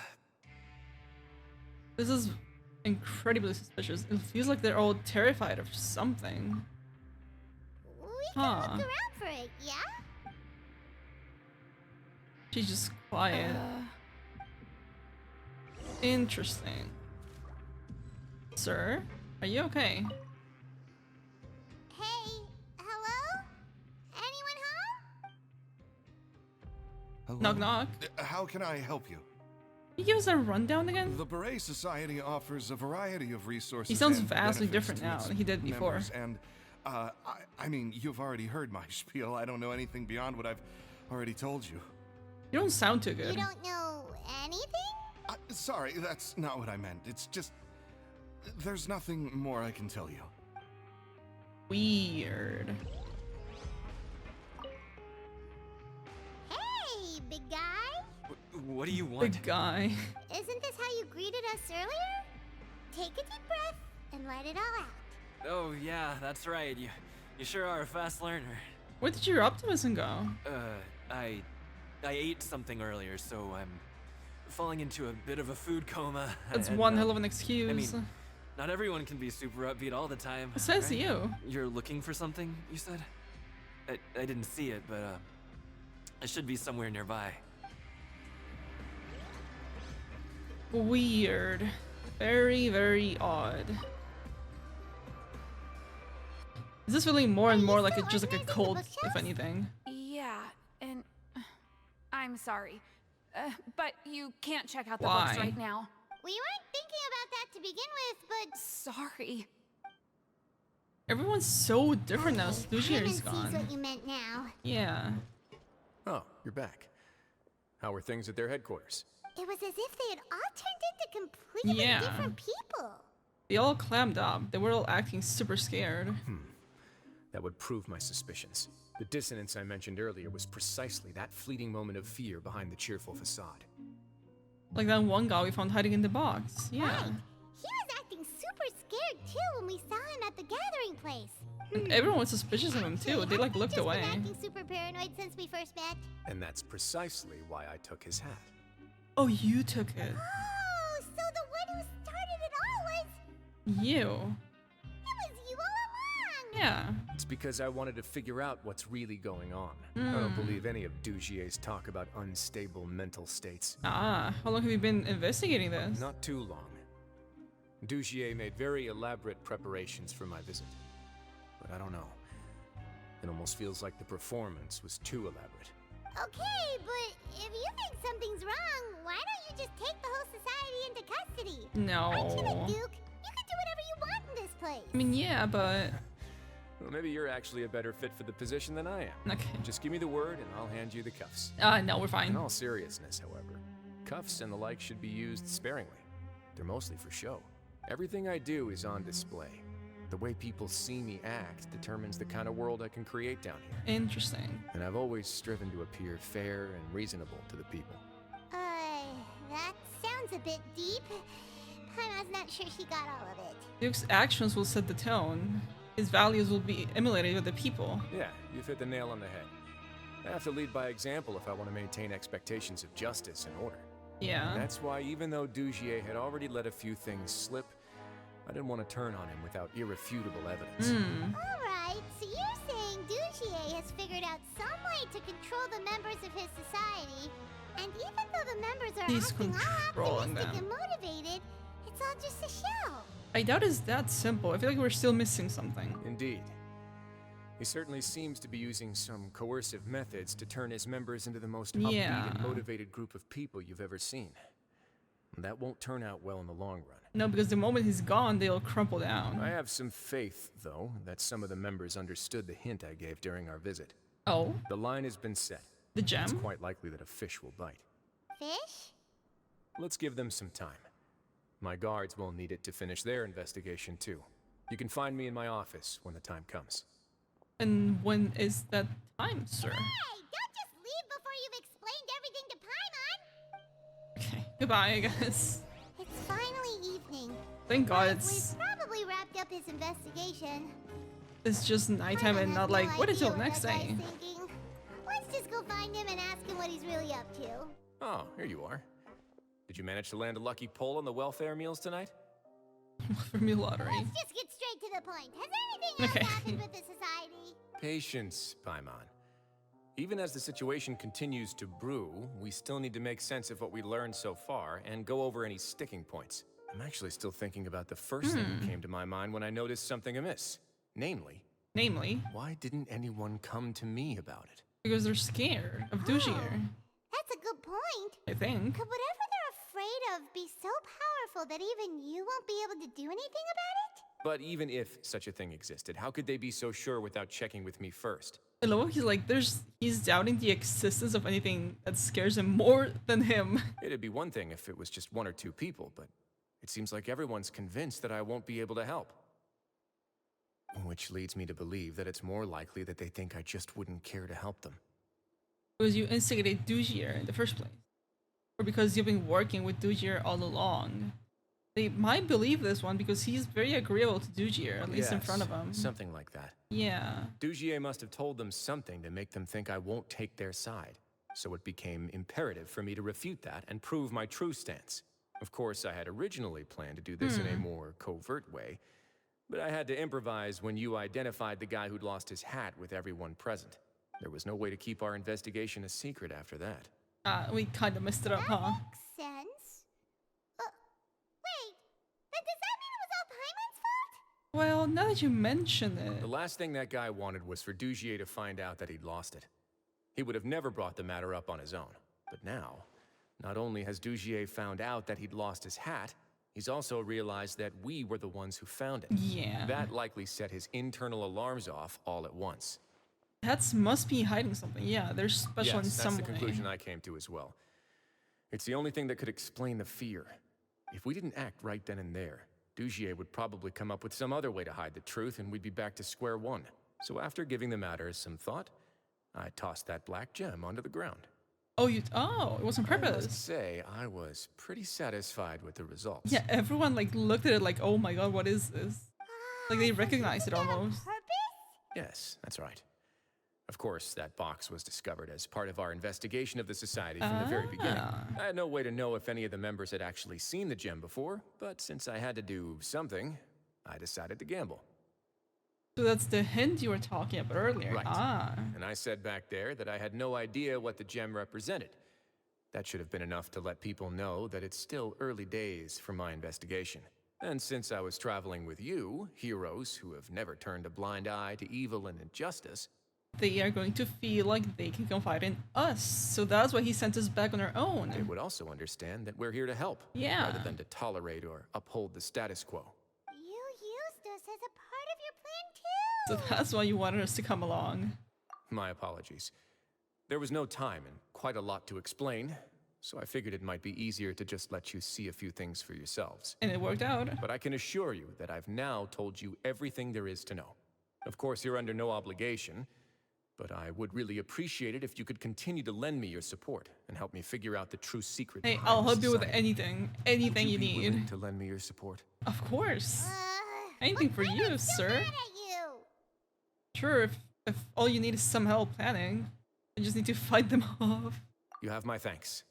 This is incredibly suspicious. It feels like they're all terrified of something. We can look around for it, yeah? She's just quiet. Interesting. Sir, are you okay? Hey, hello? Anyone home? Hello? Knock knock. How can I help you? Can you give us a rundown again? The Beret Society offers a variety of resources. He sounds and vastly benefits different to now its than he did before. members, and I mean, you've already heard my spiel. I don't know anything beyond what I've already told you. You don't sound too You good. don't know anything? Sorry, that's not what I meant. It's just there's nothing more I can tell you. Weird. Hey, big guy. What do you want? Big guy. Isn't this how you greeted us earlier? Take a deep breath and let it all out. Oh yeah, that's right. You sure are a fast learner. Where did your optimism go? I ate something earlier, so I'm falling into a bit of a food coma. That's and, one hell of an excuse. I mean, not everyone can be super upbeat all the time. It says right? you. You're looking for something, you said? I didn't see it, but it should be somewhere nearby. Weird. Very, very odd. Is this feeling more and more like just like a cult, if anything? Yeah, and I'm sorry, but you can't check out the Why? books right now. We weren't thinking about that to begin with, but Sorry. Everyone's so different now. Sushier's Simon sees gone. what you meant now. Yeah. Oh, you're back. How are things at their headquarters? It was as if they had all turned into completely Yeah. different people. They all clammed up. They were all acting super scared. That would prove my suspicions. The dissonance I mentioned earlier was precisely that fleeting moment of fear behind the cheerful facade. Like that one guy we found hiding in the box. Yeah. Right. He was acting super scared too when we saw him at the gathering place. And everyone was suspicious of him too. They like looked Just away. been acting super paranoid since we first met. And that's precisely why I took his hat. Oh, you took it. Oh, so the one who started it all was... You. It was you all along! Yeah. It's because I wanted to figure out what's really going on. I don't believe any of Dugier's talk about unstable mental states. Ah, how long have you been investigating this? Not too long. Dugier made very elaborate preparations for my visit. But I don't know. It almost feels like the performance was too elaborate. Okay, but if you think something's wrong, why don't you just take the whole society into custody? No. Aren't you the Duke? You can do whatever you want in this place. I mean, yeah, but... Well, maybe you're actually a better fit for the position than I am. Okay. Just give me the word and I'll hand you the cuffs. No, we're fine. In all seriousness, however, cuffs and the like should be used sparingly. They're mostly for show. Everything I do is on display. The way people see me act determines the kind of world I can create down here. Interesting. And I've always striven to appear fair and reasonable to the people. That sounds a bit deep. Paimon's not sure she got all of it. Duke's actions will set the tone. His values will be emulated with the people. Yeah, you've hit the nail on the head. I have to lead by example if I want to maintain expectations of justice and order. Yeah. That's why even though Dugier had already let a few things slip, I didn't want to turn on him without irrefutable evidence. Alright, so you're saying Dugier has figured out some way to control the members of his society, and even though the members are He's acting all controlling optimistic them. and motivated, it's all just a show. I doubt it's that simple. I feel like we're still missing something. Indeed. He certainly seems to be using some coercive methods to turn his members into the most upbeat and motivated group of people you've ever seen. That won't turn out well in the long run. No, because the moment he's gone, they'll crumple down. I have some faith, though, that some of the members understood the hint I gave during our visit. Oh? The line has been set. The gem? It's quite likely that a fish will bite. Fish? Let's give them some time. My guards will need it to finish their investigation, too. You can find me in my office when the time comes. And when is that time, sir? Hey, don't just leave before you've explained everything to Paimon! Okay, goodbye, I guess. It's finally evening. Thank God Wriothesley's probably wrapped up his investigation. it's just nighttime and not like, what until next day? Let's just go find him and ask him what he's really up to. Oh, here you are. Did you manage to land a lucky pull on the welfare meals tonight? For me, lottery. Let's just get straight to the point. Has anything else happened with the society? Patience, Paimon. Even as the situation continues to brew, we still need to make sense of what we learned so far and go over any sticking points. I'm actually still thinking about the first thing that came to my mind when I noticed something amiss. Namely, why didn't anyone come to me about it? Because they're scared of Dujier. That's a good point. I think. Could whatever they're afraid of be so powerful that even you won't be able to do anything about it? But even if such a thing existed, how could they be so sure without checking with me first? I love how he's like, he's doubting the existence of anything that scares him more than him. It'd be one thing if it was just one or two people, but it seems like everyone's convinced that I won't be able to help. Which leads me to believe that it's more likely that they think I just wouldn't care to help them. Because you instigated Dujier in the first place. Or because you've been working with Dujier all along. They might believe this one because he's very agreeable to Dujier, at least in front of him. Something like that. Yeah. Dujier must have told them something to make them think I won't take their side. So it became imperative for me to refute that and prove my true stance. Of course, I had originally planned to do this in a more covert way, but I had to improvise when you identified the guy who'd lost his hat with everyone present. There was no way to keep our investigation a secret after that. We kind of messed it up, huh? Makes sense. Wait, then does that mean it was all Paimon's fault? Well, now that you mention it... The last thing that guy wanted was for Dujier to find out that he'd lost it. He would have never brought the matter up on his own. But now, not only has Dujier found out that he'd lost his hat, he's also realized that we were the ones who found it. Yeah. That likely set his internal alarms off all at once. Hats must be hiding something. Yeah, they're special in some way. That's the conclusion I came to as well. It's the only thing that could explain the fear. If we didn't act right then and there, Dujier would probably come up with some other way to hide the truth and we'd be back to square one. So after giving the matter some thought, I tossed that black gem onto the ground. Oh, it was on purpose. I must say, I was pretty satisfied with the results. Yeah, everyone like looked at it like, oh my god, what is this? Like they recognized it almost. Yes, that's right. Of course, that box was discovered as part of our investigation of the society from the very beginning. I had no way to know if any of the members had actually seen the gem before, but since I had to do something, I decided to gamble. So that's the hint you were talking about earlier. Right. And I said back there that I had no idea what the gem represented. That should have been enough to let people know that it's still early days for my investigation. And since I was traveling with you, heroes who have never turned a blind eye to evil and injustice, they are going to feel like they can confide in us. So that's why he sent us back on our own. They would also understand that we're here to help, rather than to tolerate or uphold the status quo. You used us as a part of your plan too. So that's why you wanted us to come along. My apologies. There was no time and quite a lot to explain, so I figured it might be easier to just let you see a few things for yourselves. And it worked out. But I can assure you that I've now told you everything there is to know. Of course, you're under no obligation, but I would really appreciate it if you could continue to lend me your support and help me figure out the true secret. Hey, I'll help you with anything. Anything you need. Willing to lend me your support? Of course. Anything for you, sir. Mad at you. Sure, if all you need is some help planning, you just need to fight them off. You have my thanks.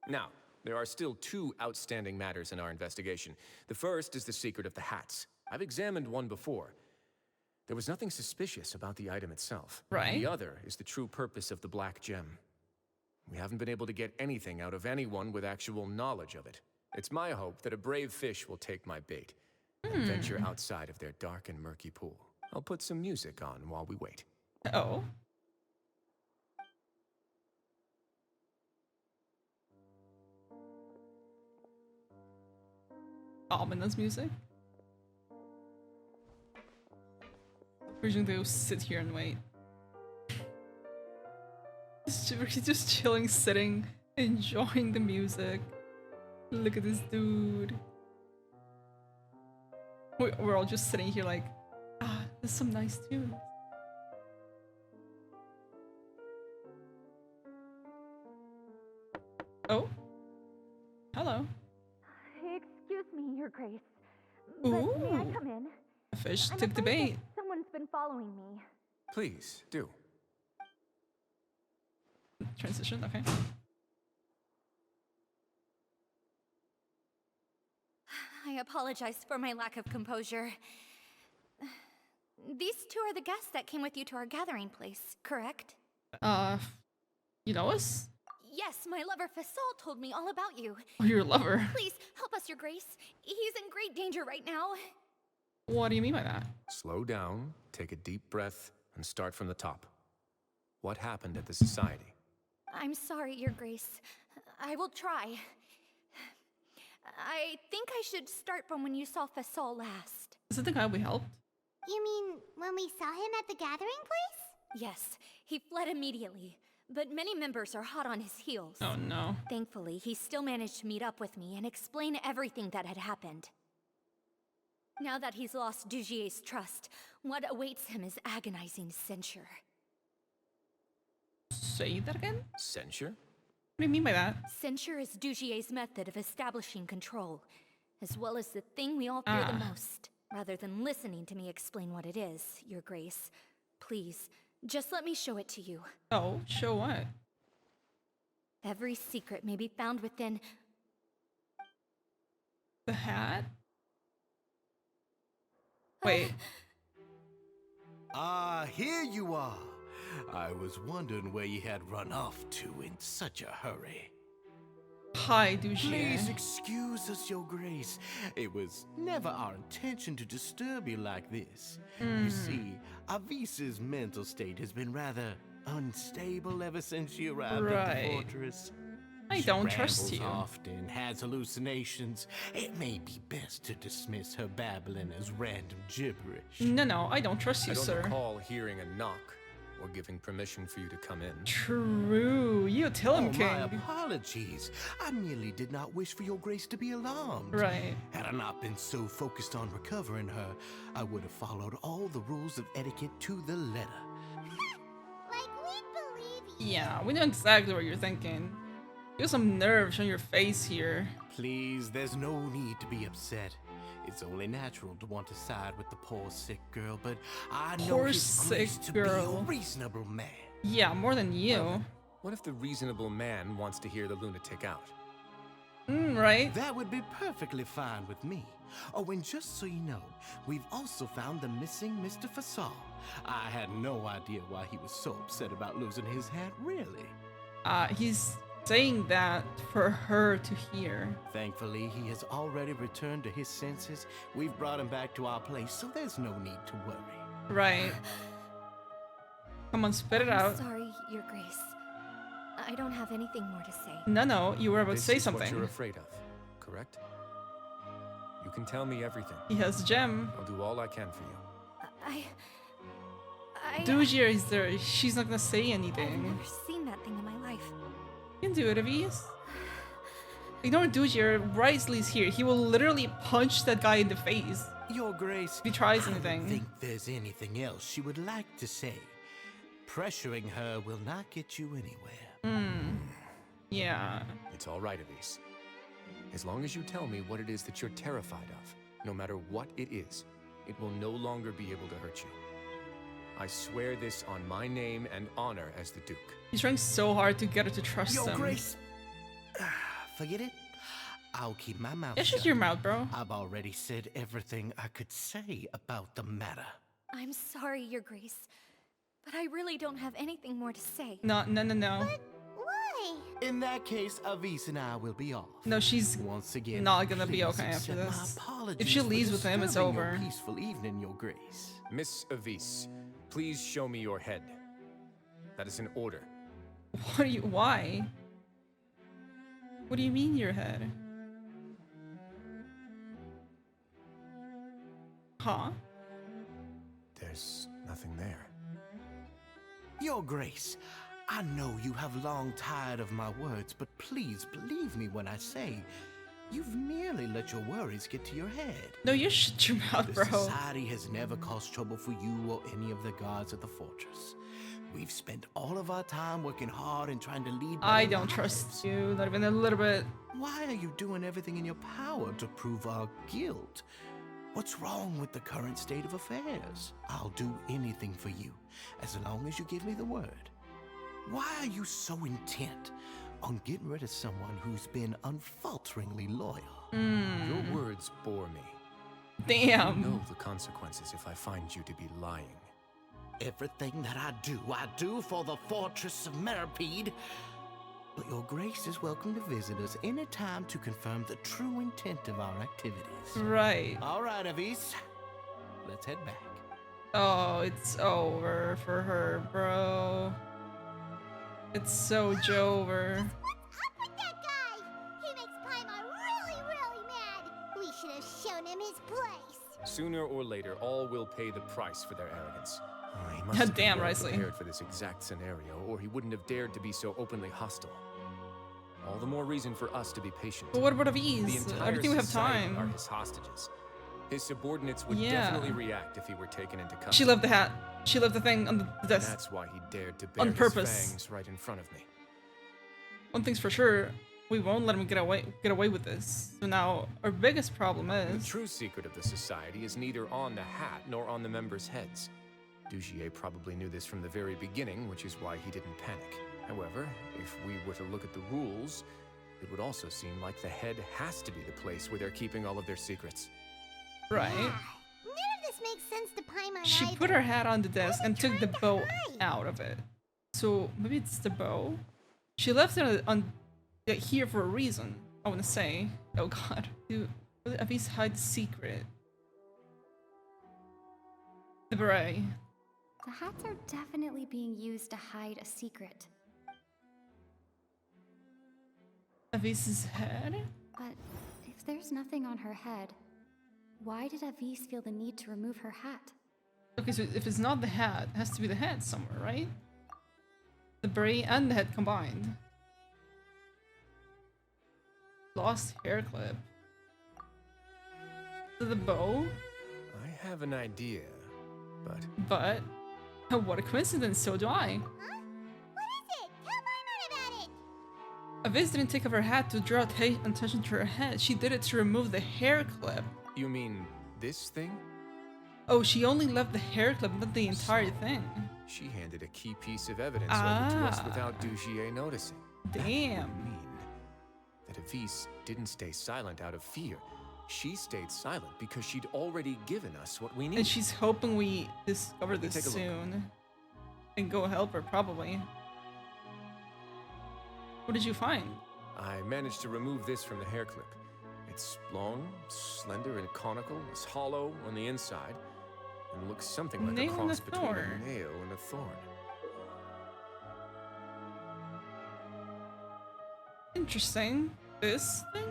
Now, there are still two outstanding matters in our investigation. The first is the secret of the hats. I've examined one before. There was nothing suspicious about the item itself. Right. The other is the true purpose of the black gem. We haven't been able to get anything out of anyone with actual knowledge of it. It's my hope that a brave fish will take my bait and venture outside of their dark and murky pool. I'll put some music on while we wait. Oh. ominous music. We're just gonna go sit here and wait. He's just chilling, sitting, enjoying the music. Look at this dude. We're all just sitting here like, ah, there's some nice tunes. Oh. Hello. Excuse me, Your Grace. But may I come in? A fish took the bait. Someone's been following me. Please, do. Transition, okay. I apologize for my lack of composure. These two are the guests that came with you to our gathering place, correct? You know us? Yes, my lover Fasol told me all about you. Oh, your lover? Please, help us, Your Grace. He's in great danger right now. What do you mean by that? Slow down, take a deep breath, and start from the top. What happened at the society? I'm sorry, Your Grace. I will try. I think I should start from when you saw Fasol last. Is it the guy we helped? You mean when we saw him at the gathering place? Yes, he fled immediately, but many members are hot on his heels. Oh no. Thankfully, he still managed to meet up with me and explain everything that had happened. Now that he's lost Dugier's trust, what awaits him is agonizing censure. Say that again? Censure? What do you mean by that? Censure is Dugier's method of establishing control, as well as the thing we all fear the most. Rather than listening to me explain what it is, Your Grace, please, just let me show it to you. Oh, show what? Every secret may be found within... The hat? Wait. Here you are. I was wondering where you had run off to in such a hurry. Hi, Dugier. Please excuse us, Your Grace. It was never our intention to disturb you like this. You see, Avisa's mental state has been rather unstable ever since she arrived at the fortress. I don't trust you. Often has hallucinations. It may be best to dismiss her babbling as random gibberish. No, I don't trust you, sir. I don't recall hearing a knock or giving permission for you to come in. True. You tell him, King. My apologies. I merely did not wish for Your Grace to be alarmed. Right. Had I not been so focused on recovering her, I would have followed all the rules of etiquette to the letter. Like, we believe you. Yeah, we know exactly what you're thinking. You have some nerves on your face here. Please, there's no need to be upset. It's only natural to want to side with the poor sick girl, but I know His Grace to be a reasonable man. Yeah, more than you. Well, what if the reasonable man wants to hear the lunatic out? Right. That would be perfectly fine with me. Oh, and just so you know, we've also found the missing Mr. Fasol. I had no idea why he was so upset about losing his hat, really. He's saying that for her to hear. Thankfully, he has already returned to his senses. We've brought him back to our place, so there's no need to worry. Right. Come on, spit it out. Sorry, Your Grace. I don't have anything more to say. No, you were about to say This is something. what you're afraid of, correct? You can tell me everything. He has a gem. I'll do all I can for you. Dugier is there. She's not gonna say anything. I've never seen that thing in my life. You can do it, Avis. Ignore Dugier. Wriothesley's here. He will literally punch that guy in the face. Your Grace, if he tries I anything. don't think there's anything else she would like to say. Pressuring her will not get you anywhere. Yeah. It's all right, Avis. As long as you tell me what it is that you're terrified of, no matter what it is, it will no longer be able to hurt you. I swear this on my name and honor as the Duke. He's trying so hard to get her to trust him. Your Grace, forget it. I'll keep my mouth Yeah, shut. shut your mouth, bro. I've already said everything I could say about the matter. I'm sorry, Your Grace, but I really don't have anything more to say. No. Why? In that case, Avis and I will be off. No, she's once again not gonna be please okay after accept this. my apologies If she for leaves with him, it's disturbing your over. Peaceful evening, Your Grace. Miss Avis, please show me your head. That is an order. Why? What do you mean your head? Huh? There's nothing there. Your Grace, I know you have long tired of my words, but please believe me when I say you've merely let your worries get to your head. No, you shut your mouth, The bro. society has never caused trouble for you or any of the guards at the fortress. We've spent all of our time working hard and trying to lead I better don't lives. trust you, not even a little bit. Why are you doing everything in your power to prove our guilt? What's wrong with the current state of affairs? I'll do anything for you, as long as you give me the word. Why are you so intent on getting rid of someone who's been unfalteringly loyal? Your words bore me. Damn. You know the consequences if I find you to be lying. Everything that I do for the Fortress of Meripede. But your Grace is welcome to visit us anytime to confirm the true intent of our activities. Right. All right, Avis. Let's head back. Oh, it's over for her, bro. It's so Jover. What's up with that guy? He makes Paimon really, really mad. We should have shown him his place. Sooner or later, all will pay the price for their arrogance. Oh, he must God have been damn, well Wriothesley. prepared for this exact scenario, or he wouldn't have dared to be so openly hostile. All the more reason for us to be patient. But what about The Avis? I entire don't think we have society are time. his hostages. His subordinates would Yeah. definitely react if he were taken into custody. She left the hat. She left the thing on the desk. That's why he dared to bare On his purpose. fangs right in front of me. One thing's for sure, we won't let him get away with this. So now our biggest problem The is true secret of the society is neither on the hat nor on the members' heads. Dugier probably knew this from the very beginning, which is why he didn't panic. However, if we were to look at the rules, it would also seem like the head has to be the place where they're keeping all of their secrets. right. None of this makes sense to Paimon She either. put her hat on the desk and took the trying to bow hide? out of it. So maybe it's the bow. She left it on here for a reason. I want to say. Oh God. Do Avis hide the secret? The beret. The hats are definitely being used to hide a secret. Avis's head. But if there's nothing on her head, why did Avis feel the need to remove her hat? Okay, so if it's not the hat, it has to be the head somewhere, right? The beret and the head combined. Lost hair clip. So the bow, I have an idea, but but what a coincidence, so do I. Huh? What is it? Tell Paimon about it. Avis didn't take off her hat to draw attention to her head. She did it to remove the hair clip. you mean this thing? Oh, she only left the hair clip, not the entire thing. She handed a key piece of evidence over to us Ah. without Dugier noticing. That Damn. would mean that Avis didn't stay silent out of fear. She stayed silent because she'd already given us what we need. And she's hoping we discover this take a look. soon. And go help her, probably. What did you find? I managed to remove this from the hair clip. It's long, slender, and conical. It's hollow on the inside, and looks something like Nail a and cross a between a thorn. nail and a thorn. Interesting. This thing?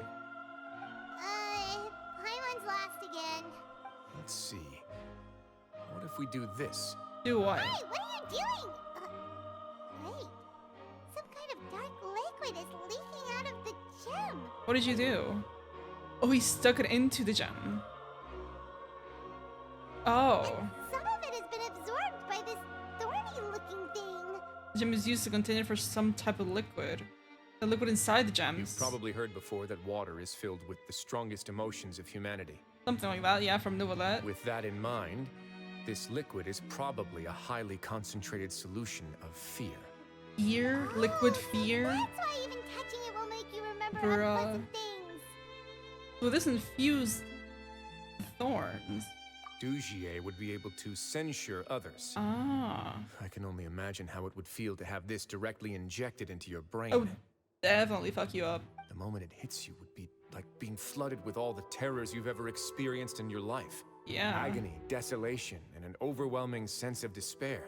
Paimon's lost again. Let's see. What if we do this? Do what? Hey, what are you doing? Wait. Some kind of dark liquid is leaking out of the gem. What did you do? Oh, he stuck it into the gem. Oh. Some of it has been absorbed by this thorny-looking thing. The gem is used to contain it for some type of liquid. The liquid inside the gems. You've probably heard before that water is filled with the strongest emotions of humanity. Something like that, yeah, from Novelette. With that in mind, this liquid is probably a highly concentrated solution of fear. Fear? Liquid fear? That's why even touching it will make you remember Bruh. unpleasant things. So this infused thorns. Dugier would be able to censure others. Ah. I can only imagine how it would feel to have this directly injected into your brain. Oh, definitely fuck you up. The moment it hits you would be like being flooded with all the terrors you've ever experienced in your life. Yeah. Agony, desolation, and an overwhelming sense of despair.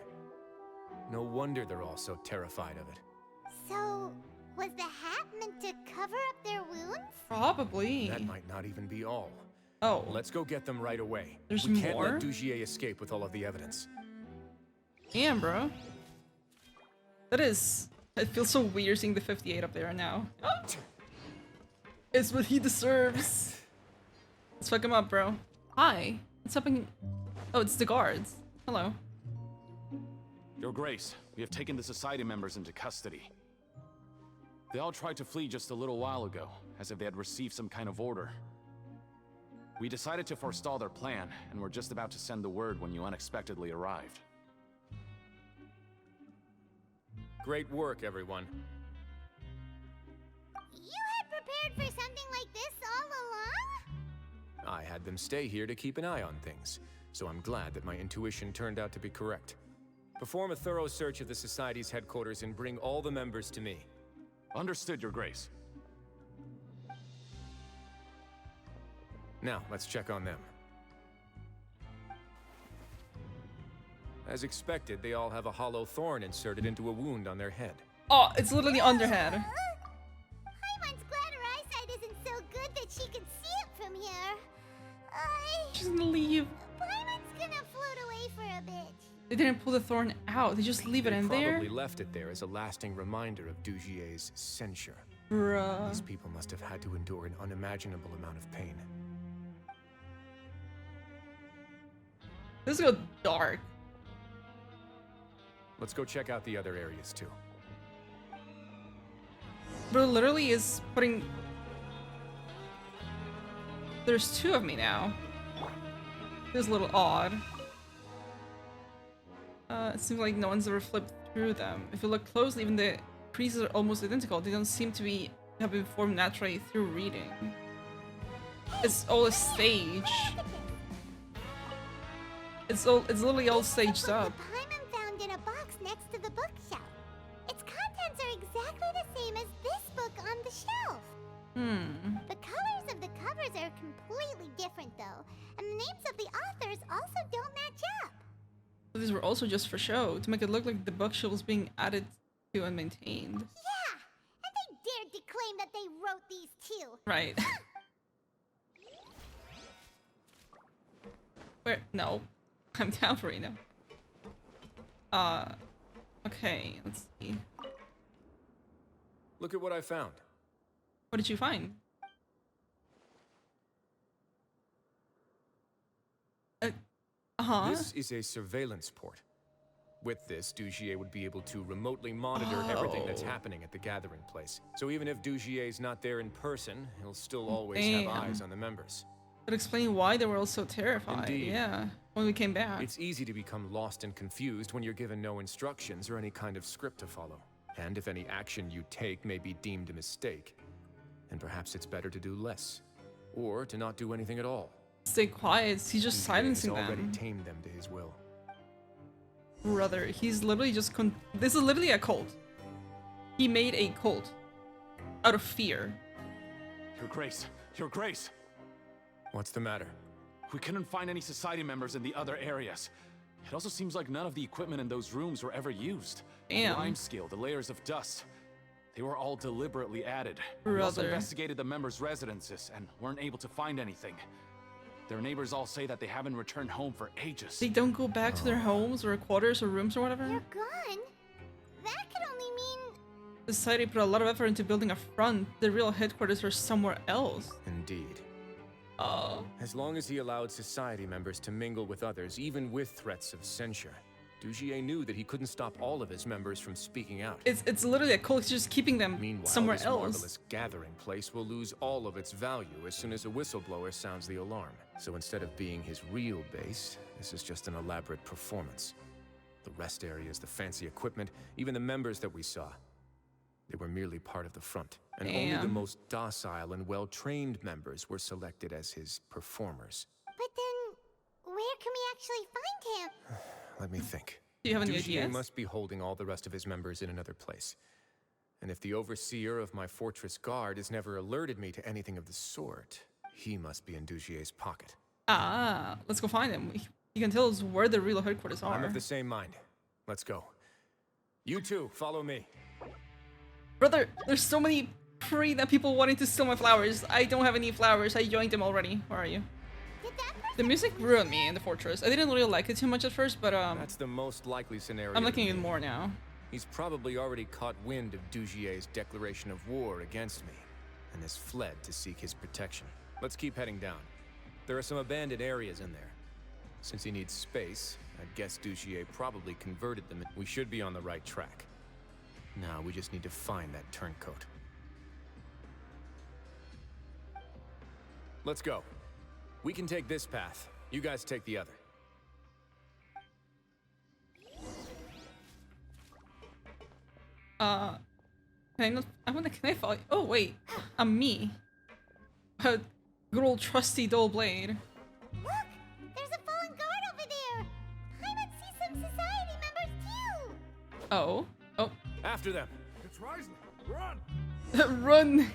No wonder they're all so terrified of it. So, was the hat meant to cover up their wounds? Probably. That might not even be all. Oh. Let's go get them right away. There's we can't more? let Dugier escape with all of the evidence. Damn, bro. That is... It feels so weird seeing the 58 up there now. It's what he deserves. Let's fuck him up, bro. Hi. What's happening? Oh, it's the guards. Hello. Your Grace, we have taken the Society members into custody. They all tried to flee just a little while ago, as if they had received some kind of order. We decided to forestall their plan, and were just about to send the word when you unexpectedly arrived. Great work, everyone. You had prepared for something like this all along? I had them stay here to keep an eye on things, so I'm glad that my intuition turned out to be correct. Perform a thorough search of the Society's headquarters and bring all the members to me. Understood, Your Grace. Now, let's check on them. As expected, they all have a hollow thorn inserted into a wound on their head. Oh, it's literally on their head. Paimon's glad her eyesight isn't so good that she can see it from here. She's gonna leave. Paimon's gonna float away for a bit. They didn't pull the thorn out. They just leave it in there. They probably left it there as a lasting reminder of Dugier's censure. Bruh. These people must have had to endure an unimaginable amount of pain. This is go dark. Let's go check out the other areas too. Bro literally is putting... There's two of me now. This is a little odd. It seems like no one's ever flipped through them. If you look closely, even the creases are almost identical. They don't seem to have been formed naturally through reading. It's all a stage. It's literally all staged up. Paimon found in a box next to the bookshelf. Its contents are exactly the same as this book on the shelf. The colors of the covers are completely different though, and the names of the authors also don't match up. These were also just for show, to make it look like the bookshelf was being added to and maintained. Yeah, and they dared to claim that they wrote these too. Right. Where? No. I'm down for it now. Okay, let's see. Look at what I found. What did you find? This is a surveillance port. With this, Dugier would be able to remotely monitor everything that's happening at the gathering place. So even if Dugier's not there in person, he'll still always have eyes on the members. That explains why they were all so terrified. Indeed. Yeah, when we came back. It's easy to become lost and confused when you're given no instructions or any kind of script to follow. And if any action you take may be deemed a mistake, then perhaps it's better to do less. Or to not do anything at all. Stay quiet, he's just silencing them. He's already them. tamed them to his will. Brother, he's literally just this is literally a cult. He made a cult. Out of fear. Your Grace, Your Grace! What's the matter? We couldn't find any Society members in the other areas. It also seems like none of the equipment in those rooms were ever used. Damn. The lime scale, the layers of dust. They were all deliberately added. Brother. We also investigated the members' residences and weren't able to find anything. Their neighbors all say that they haven't returned home for ages. They don't go back to their homes or quarters or rooms or whatever? They're gone? That could only mean... The society put a lot of effort into building a front. The real headquarters are somewhere else. Indeed. As long as he allowed Society members to mingle with others, even with threats of censure, Dugier knew that he couldn't stop all of his members from speaking out. It's literally a cult, just keeping them somewhere this else. Marvelous gathering place will lose all of its value as soon as a whistleblower sounds the alarm. So instead of being his real base, this is just an elaborate performance. The rest areas, the fancy equipment, even the members that we saw, they were merely part of the front. And only the most docile and well-trained members were selected as his performers. But then, where can we actually find him? Let me think. Do you have any Dugier ideas? must be holding all the rest of his members in another place. And if the overseer of my fortress guard has never alerted me to anything of the sort, he must be in Dugier's pocket. Let's go find him. He can tell us where the real headquarters are. I'm of the same mind. Let's go. You two, follow me. Brother, there's so many that people wanting to steal my flowers. I don't have any flowers. I joined them already. Where are you? The music grew on me in the fortress. I didn't really like it too much at first, but That's the most likely scenario. I'm liking it more now. He's probably already caught wind of Dugier's declaration of war against me, and has fled to seek his protection. Let's keep heading down. There are some abandoned areas in there. Since he needs space, I'd guess Dugier probably converted them. We should be on the right track. Now we just need to find that turncoat. Let's go. We can take this path. You guys take the other. Can I follow? Oh wait, I'm me. A good old trusty dull blade. Look! There's a fallen guard over there! I might see some society members too! Oh. Oh. After them! It's Wriothesley! Run! Run!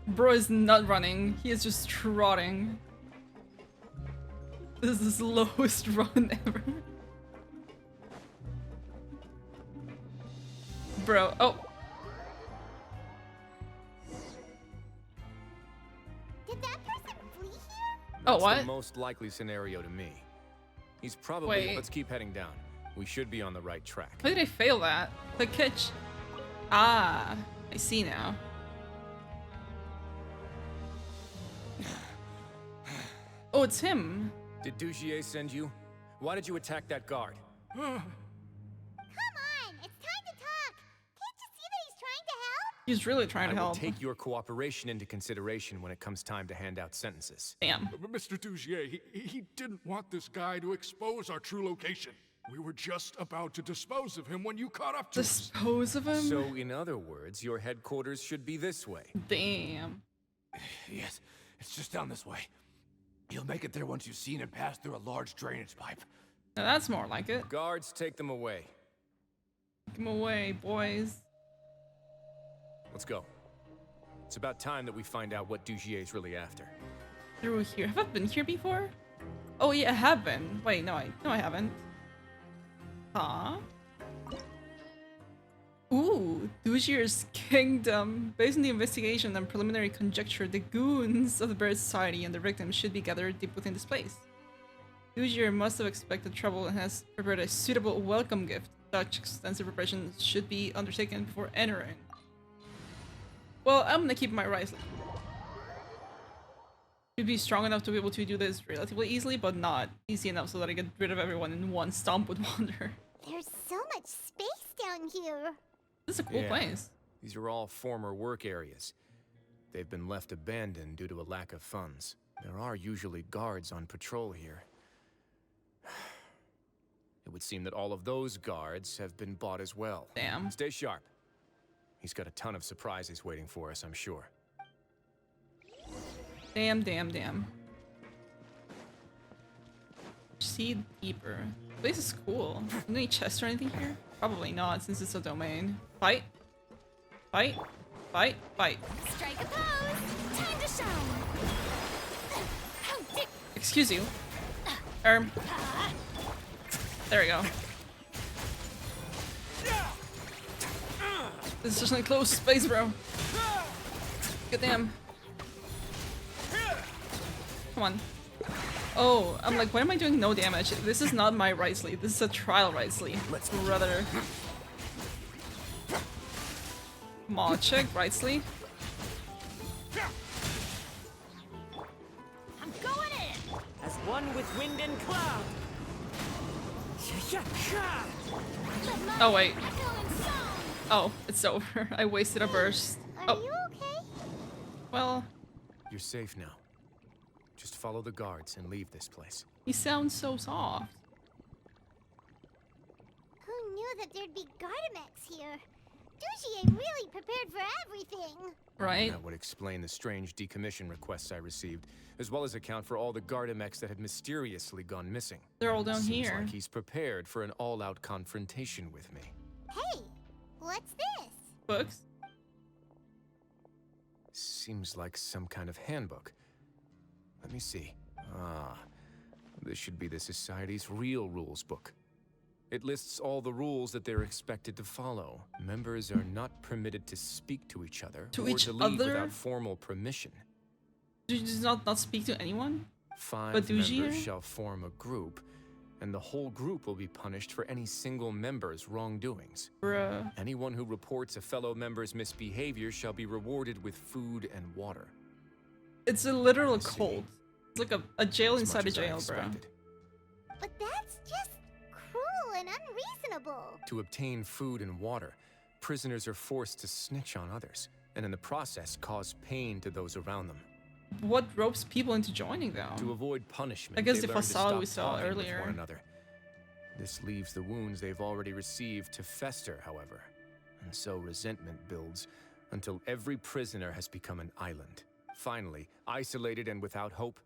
Bro is not running, he is just trotting. This is the slowest run ever. Bro, oh. Did that person flee here? Oh, what? That's the most likely scenario to me. He's probably... Wait. Let's keep heading down. We should be on the right track. How did I fail that? The catch. Ah, I see now. Oh, it's him. Did Dugier send you? Why did you attack that guard? Come on! It's time to talk! Can't you see that he's trying to help? He's really trying to I will help. take your cooperation into consideration when it comes time to hand out sentences. Damn. Mr. Dugier, he didn't want this guy to expose our true location. We were just about to dispose of him when you caught up to us. Dispose of him? So, in other words, your headquarters should be this way. Damn. Yes, it's just down this way. You'll make it there once you've seen him pass through a large drainage pipe. Now that's more like it. Guards, take them away. Take him away, boys. Let's go. It's about time that we find out what Dugier's really after. Through here. Have I been here before? Oh yeah, I have been. Wait, no, I haven't. Huh? Ooh, Dugier's kingdom. Based on the investigation and preliminary conjecture, the goons of the Bird Society and their victims should be gathered deep within this place. Dugier must have expected trouble and has prepared a suitable welcome gift. Such extensive preparations should be undertaken before entering. Well, I'm gonna keep my Wriothesley. Should be strong enough to be able to do this relatively easily, but not easy enough so that I get rid of everyone in one stomp with wonder. There's so much space down here. This is a cool place. These are all former work areas. They've been left abandoned due to a lack of funds. There are usually guards on patrol here. It would seem that all of those guards have been bought as well. Damn. Stay sharp. He's got a ton of surprises waiting for us, I'm sure. Damn, damn, damn. See deeper. This place is cool. Any chests or anything here? Probably not, since it's a domain. Fight. Fight. Fight. Fight. Strike a pose! Time to shine! Excuse you. There we go. This is just an enclosed space, bro. Good damn. Come on. Oh, I'm like, why am I doing no damage? This is not my Wriothesley. This is a trial Wriothesley. Let's brother. Come on, check Wriothesley. I'm going in! As one with wind and cloud! Oh, wait. Oh, it's over. I wasted a burst. Are you okay? Well, you're safe now. Just follow the guards and leave this place. He sounds so soft. Who knew that there'd be Gardamex here? Dugier really prepared for everything. Right? That would explain the strange decommission requests I received, as well as account for all the Gardamex that had mysteriously gone missing. They're all down Seems here. like he's prepared for an all-out confrontation with me. Hey, what's this? Books? Seems like some kind of handbook. Let me see. Ah, this should be the Society's real rules book. It lists all the rules that they're expected to follow. Members are not permitted to speak to each other or to leave without formal permission. Did you just not speak to anyone? 5 But Dujier? members shall form a group, and the whole group will be punished for any single member's wrongdoings. Bruh. Anyone who reports a fellow member's misbehavior shall be rewarded with food and water. It's a literal cult. It's like a jail As inside a much as I jail, bro. expected. But that's just cruel and unreasonable. To obtain food and water, prisoners are forced to snitch on others, and in the process cause pain to those around them. What ropes people into joining, though? To avoid punishment, I guess they the learn to facade stop we saw talking with earlier. one another. This leaves the wounds they've already received to fester, however, and so resentment builds until every prisoner has become an island. Finally, isolated and without hope,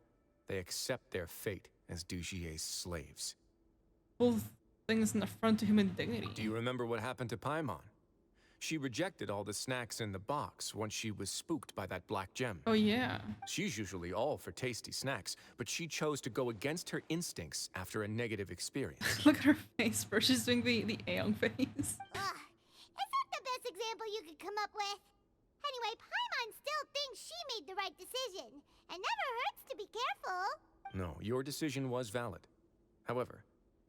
they accept their fate as Dujier's slaves. Both things an affront to human dignity. Do you remember what happened to Paimon? She rejected all the snacks in the box once she was spooked by that black gem. Oh yeah. She's usually all for tasty snacks, but she chose to go against her instincts after a negative experience. Look at her face, bro. She's doing the Aeon face. Is that the best example you could come up with? Anyway, Paimon still thinks she made the right decision. It never hurts to be careful. No, your decision was valid. However,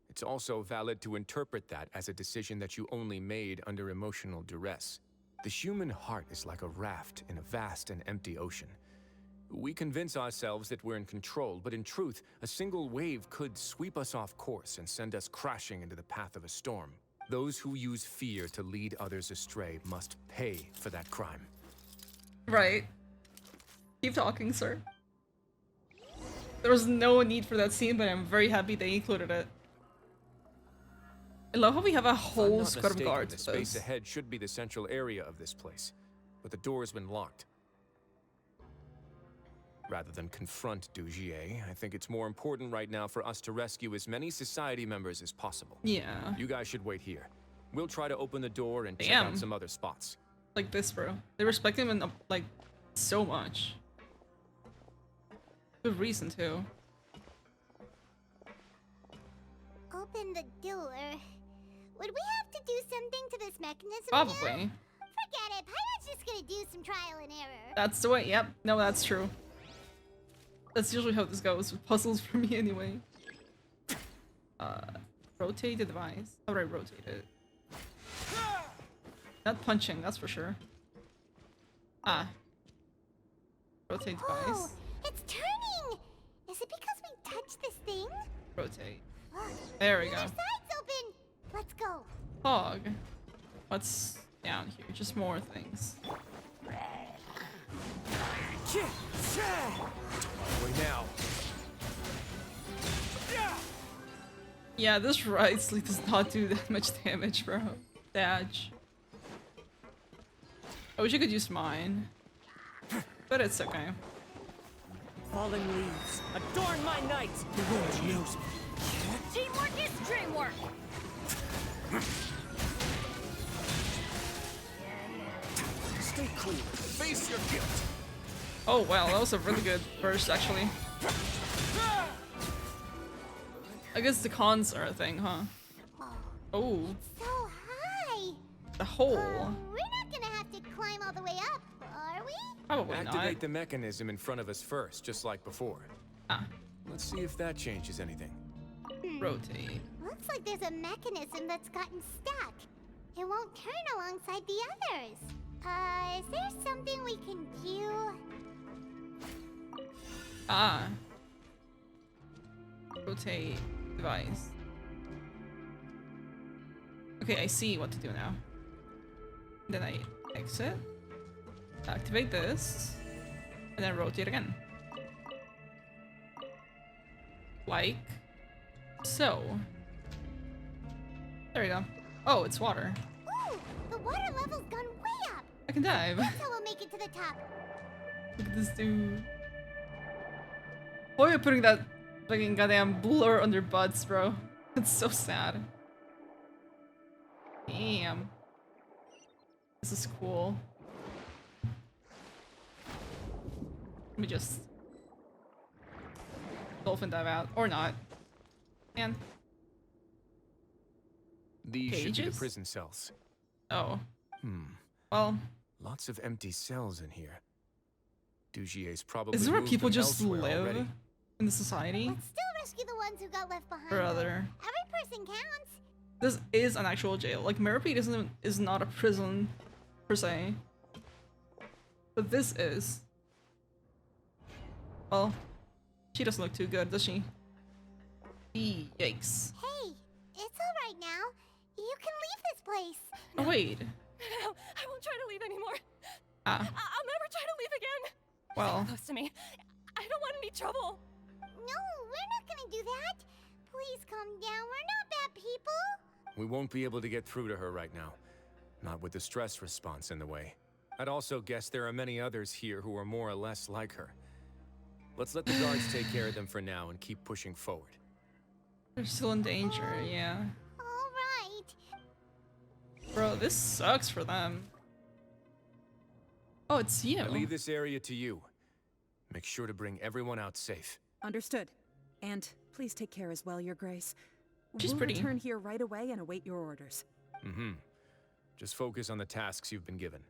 it's also valid to interpret that as a decision that you only made under emotional duress. The human heart is like a raft in a vast and empty ocean. We convince ourselves that we're in control, but in truth, a single wave could sweep us off course and send us crashing into the path of a storm. Those who use fear to lead others astray must pay for that crime. Right. Keep talking, sir. There was no need for that scene, but I'm very happy they included it. I love how we have a whole squad of guards. The space ahead should be the central area of this place, but the door's been locked. Rather than confront Dujier, I think it's more important right now for us to rescue as many society members as possible. Yeah. You guys should wait here. We'll try to open the door and check Damn. out some other spots. Like this, bro. They respect him and like so much. Good reason too. Open the door. Would we have to do something to this mechanism? Probably. Here? Forget it. Paimon's just gonna do some trial and error. That's the way. Yep. No, that's true. That's usually how this goes with puzzles for me anyway. Rotate the device. How would I rotate it? Not punching, that's for sure. Ah. Rotate device. Oh, it's turning! Is it because we touched this thing? Rotate. There we The go. other side's open! Let's go. Hog. What's down here? Just more things. Wait now. Yeah, this Wriothesley does not do that much damage, bro. Dodge. I wish I could use mine. But it's okay. Falling leaves, adorn my night! The world knows me. Teamwork is dreamwork! Stay cool. Face your guilt. Oh wow, that was a really good burst actually. I guess the cons are a thing, huh? Oh. So high! The hole. We're not gonna have to climb all the way up, are we? Probably Activate not. the mechanism in front of us first, just like before. Ah. Let's see if that changes anything. Rotate. Looks like there's a mechanism that's gotten stuck. It won't turn alongside the others. Is there something we can do? Ah. Rotate device. Okay, I see what to do now. Then I exit. Activate this. And then rotate again. Like so. There we go. Oh, it's water. Ooh, the water level's gone way up. I can dive. That's how we'll make it to the top. Look at this dude. Why are you putting that fucking goddamn blur on their butts, bro? It's so sad. Damn. This is cool. Let me just dolphin dive out. Or not. And These should be the cages? prison cells. Oh. Well, lots of empty cells in here. Dujier's probably Is this where moved people them just elsewhere live? already. in the society. Let's still rescue the ones who got left behind. Brother. Though. Every person counts. This is an actual jail. Like, Merpy is not a prison, per se. But this is. Well, she doesn't look too good, does she? Yikes. Hey, it's alright now. You can leave this place. Oh, wait. No, I won't try to leave anymore. Ah. I'll never try to leave again. Well. Stay close to me. I don't want any trouble. No, we're not gonna do that. Please calm down. We're not bad people. We won't be able to get through to her right now. Not with the stress response in the way. I'd also guess there are many others here who are more or less like her. Let's let the guards take care of them for now and keep pushing forward. They're still in danger, yeah. Alright. Bro, this sucks for them. Oh, it's you. I leave this area to you. Make sure to bring everyone out safe. Understood. And please take care as well, Your Grace. She's we'll pretty. return here right away and await your orders. Mm-hmm. Just focus on the tasks you've been given.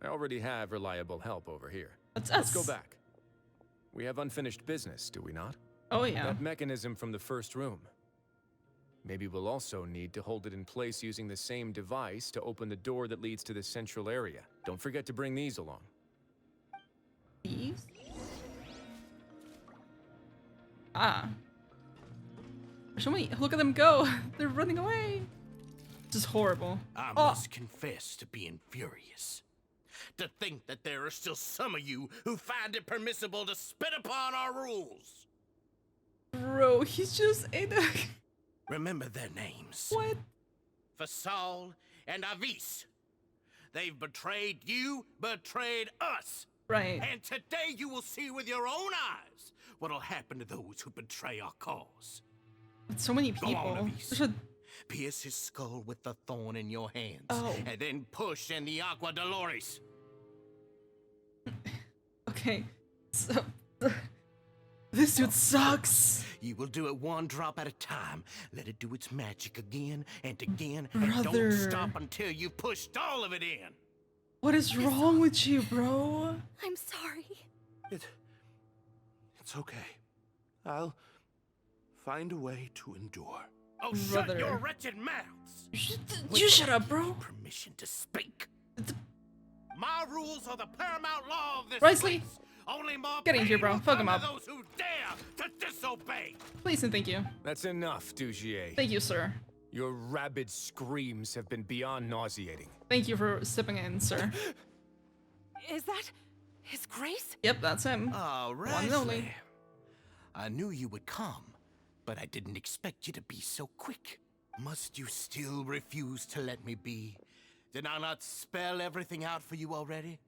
I already have reliable help over here. Let's go back. We have unfinished business, do we not? Oh, yeah. That mechanism from the first room. Maybe we'll also need to hold it in place using the same device to open the door that leads to the central area. Don't forget to bring these along. These? Ah. There's so many. Look at them go. They're running away. This is horrible. I must confess to being furious. To think that there are still some of you who find it permissible to spit upon our rules. Bro, he's just in a... Remember their names. What? Fasal and Avis. They've betrayed you, betrayed us. Right. And today you will see with your own eyes what'll happen to those who betray our cause. It's so many Go people. on, Avis. There's a... Pierce his skull with the thorn in your hands. Oh. And then push in the Aqua Dolores. Okay. So... This dude sucks. You will do it one drop at a time. Let it do its magic again and again. Brother. And don't stop until you've pushed all of it in. What is wrong with you, bro? I'm sorry. It's okay. I'll find a way to endure. Oh, Brother. shut your wretched mouths! You shut up, bro. Permission to speak. My rules are the paramount law of this Wriothesley, place. Only more get in here, bro. pain will Fuck him come up. to those who dare to disobey. Please and thank you. That's enough, Dugier. Thank you, sir. Your rabid screams have been beyond nauseating. Thank you for stepping in, sir. Is that His Grace? Yep, that's him. All right. One and only. I knew you would come, but I didn't expect you to be so quick. Must you still refuse to let me be? Did I not spell everything out for you already?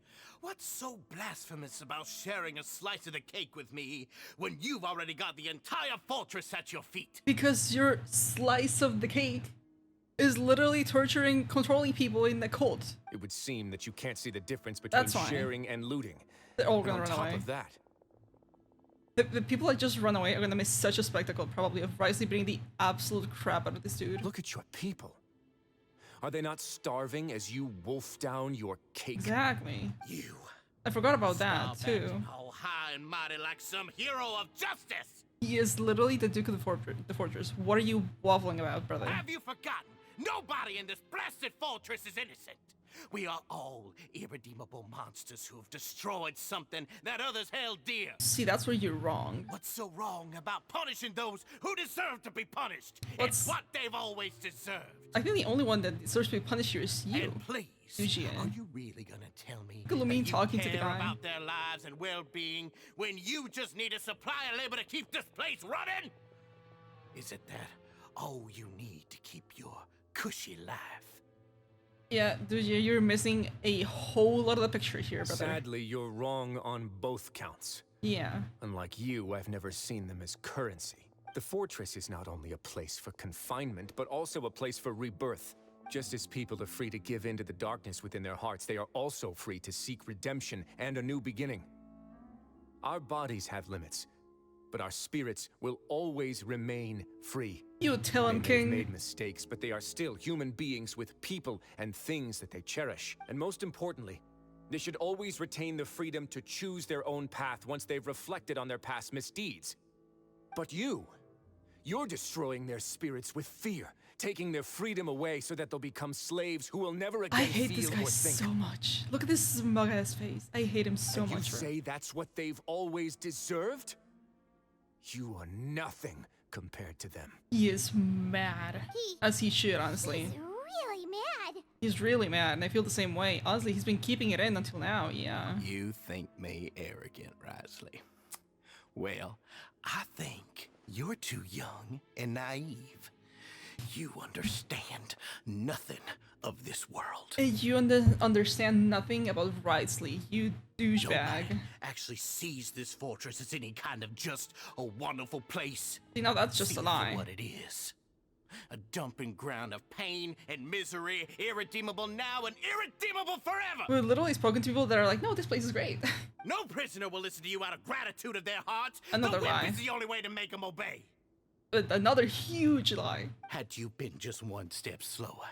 What's so blasphemous about sharing a slice of the cake with me when you've already got the entire fortress at your feet? Because your slice of the cake is literally torturing, controlling people in the cult. It would seem that you can't see the difference between That's fine. sharing and looting. They're all And gonna on run top away. of that, The people that just run away are gonna miss such a spectacle, probably, of Wriothesley beating the absolute crap out of this dude. look at your people. Are they not starving as you wolf down your cake? Exactly. You. I forgot about that, Starving too. all high and mighty like some hero of justice. He is literally the Duke of the Fortress. What are you waffling about, brother? Have you forgotten? Nobody in this blasted fortress is innocent. We are all irredeemable monsters who have destroyed something that others held dear. See, that's where you're wrong. What's so wrong about punishing those who deserve to be punished? What's- It's what they've always deserved. I think the only one that deserves to be punished here is you. And please, Dugier. are you really gonna tell me Look at me that you talking to the care guy. about their lives and well-being when you just need a supply of labor to keep this place running? Is it that all you need to keep your cushy life? Yeah, Dugier, you're missing a whole lot of the picture here, brother. Sadly, you're wrong on both counts. Yeah. Unlike you, I've never seen them as currency. The fortress is not only a place for confinement, but also a place for rebirth. Just as people are free to give in to the darkness within their hearts, they are also free to seek redemption and a new beginning. Our bodies have limits, but our spirits will always remain free. You tell him, They may have King. made mistakes, but they are still human beings with people and things that they cherish. And most importantly, they should always retain the freedom to choose their own path once they've reflected on their past misdeeds. But you're destroying their spirits with fear, taking their freedom away so that they'll become slaves who will never again I hate feel this guy or think. so much. Look at this smug ass face. I hate him so And much. you say that's what they've always deserved? You are nothing compared to them. He is mad. As he should, honestly. He's really mad. He's really mad, and I feel the same way. Honestly, he's been keeping it in until now, yeah. You think me arrogant, Wriothesley? Well, I think you're too young and naive. You understand nothing of this world. You understand nothing about Wriothesley, you douchebag. Nobody actually sees this fortress as any kind of just a wonderful place. See, now that's just See a it lie. for what it is. A dumping ground of pain and misery, irredeemable now and irredeemable forever! We've literally spoken to people that are like, no, this place is great. No prisoner will listen to you out of gratitude of their hearts. Another the whip lie. is the only way to make them obey. Another huge lie. Had you been just one step slower,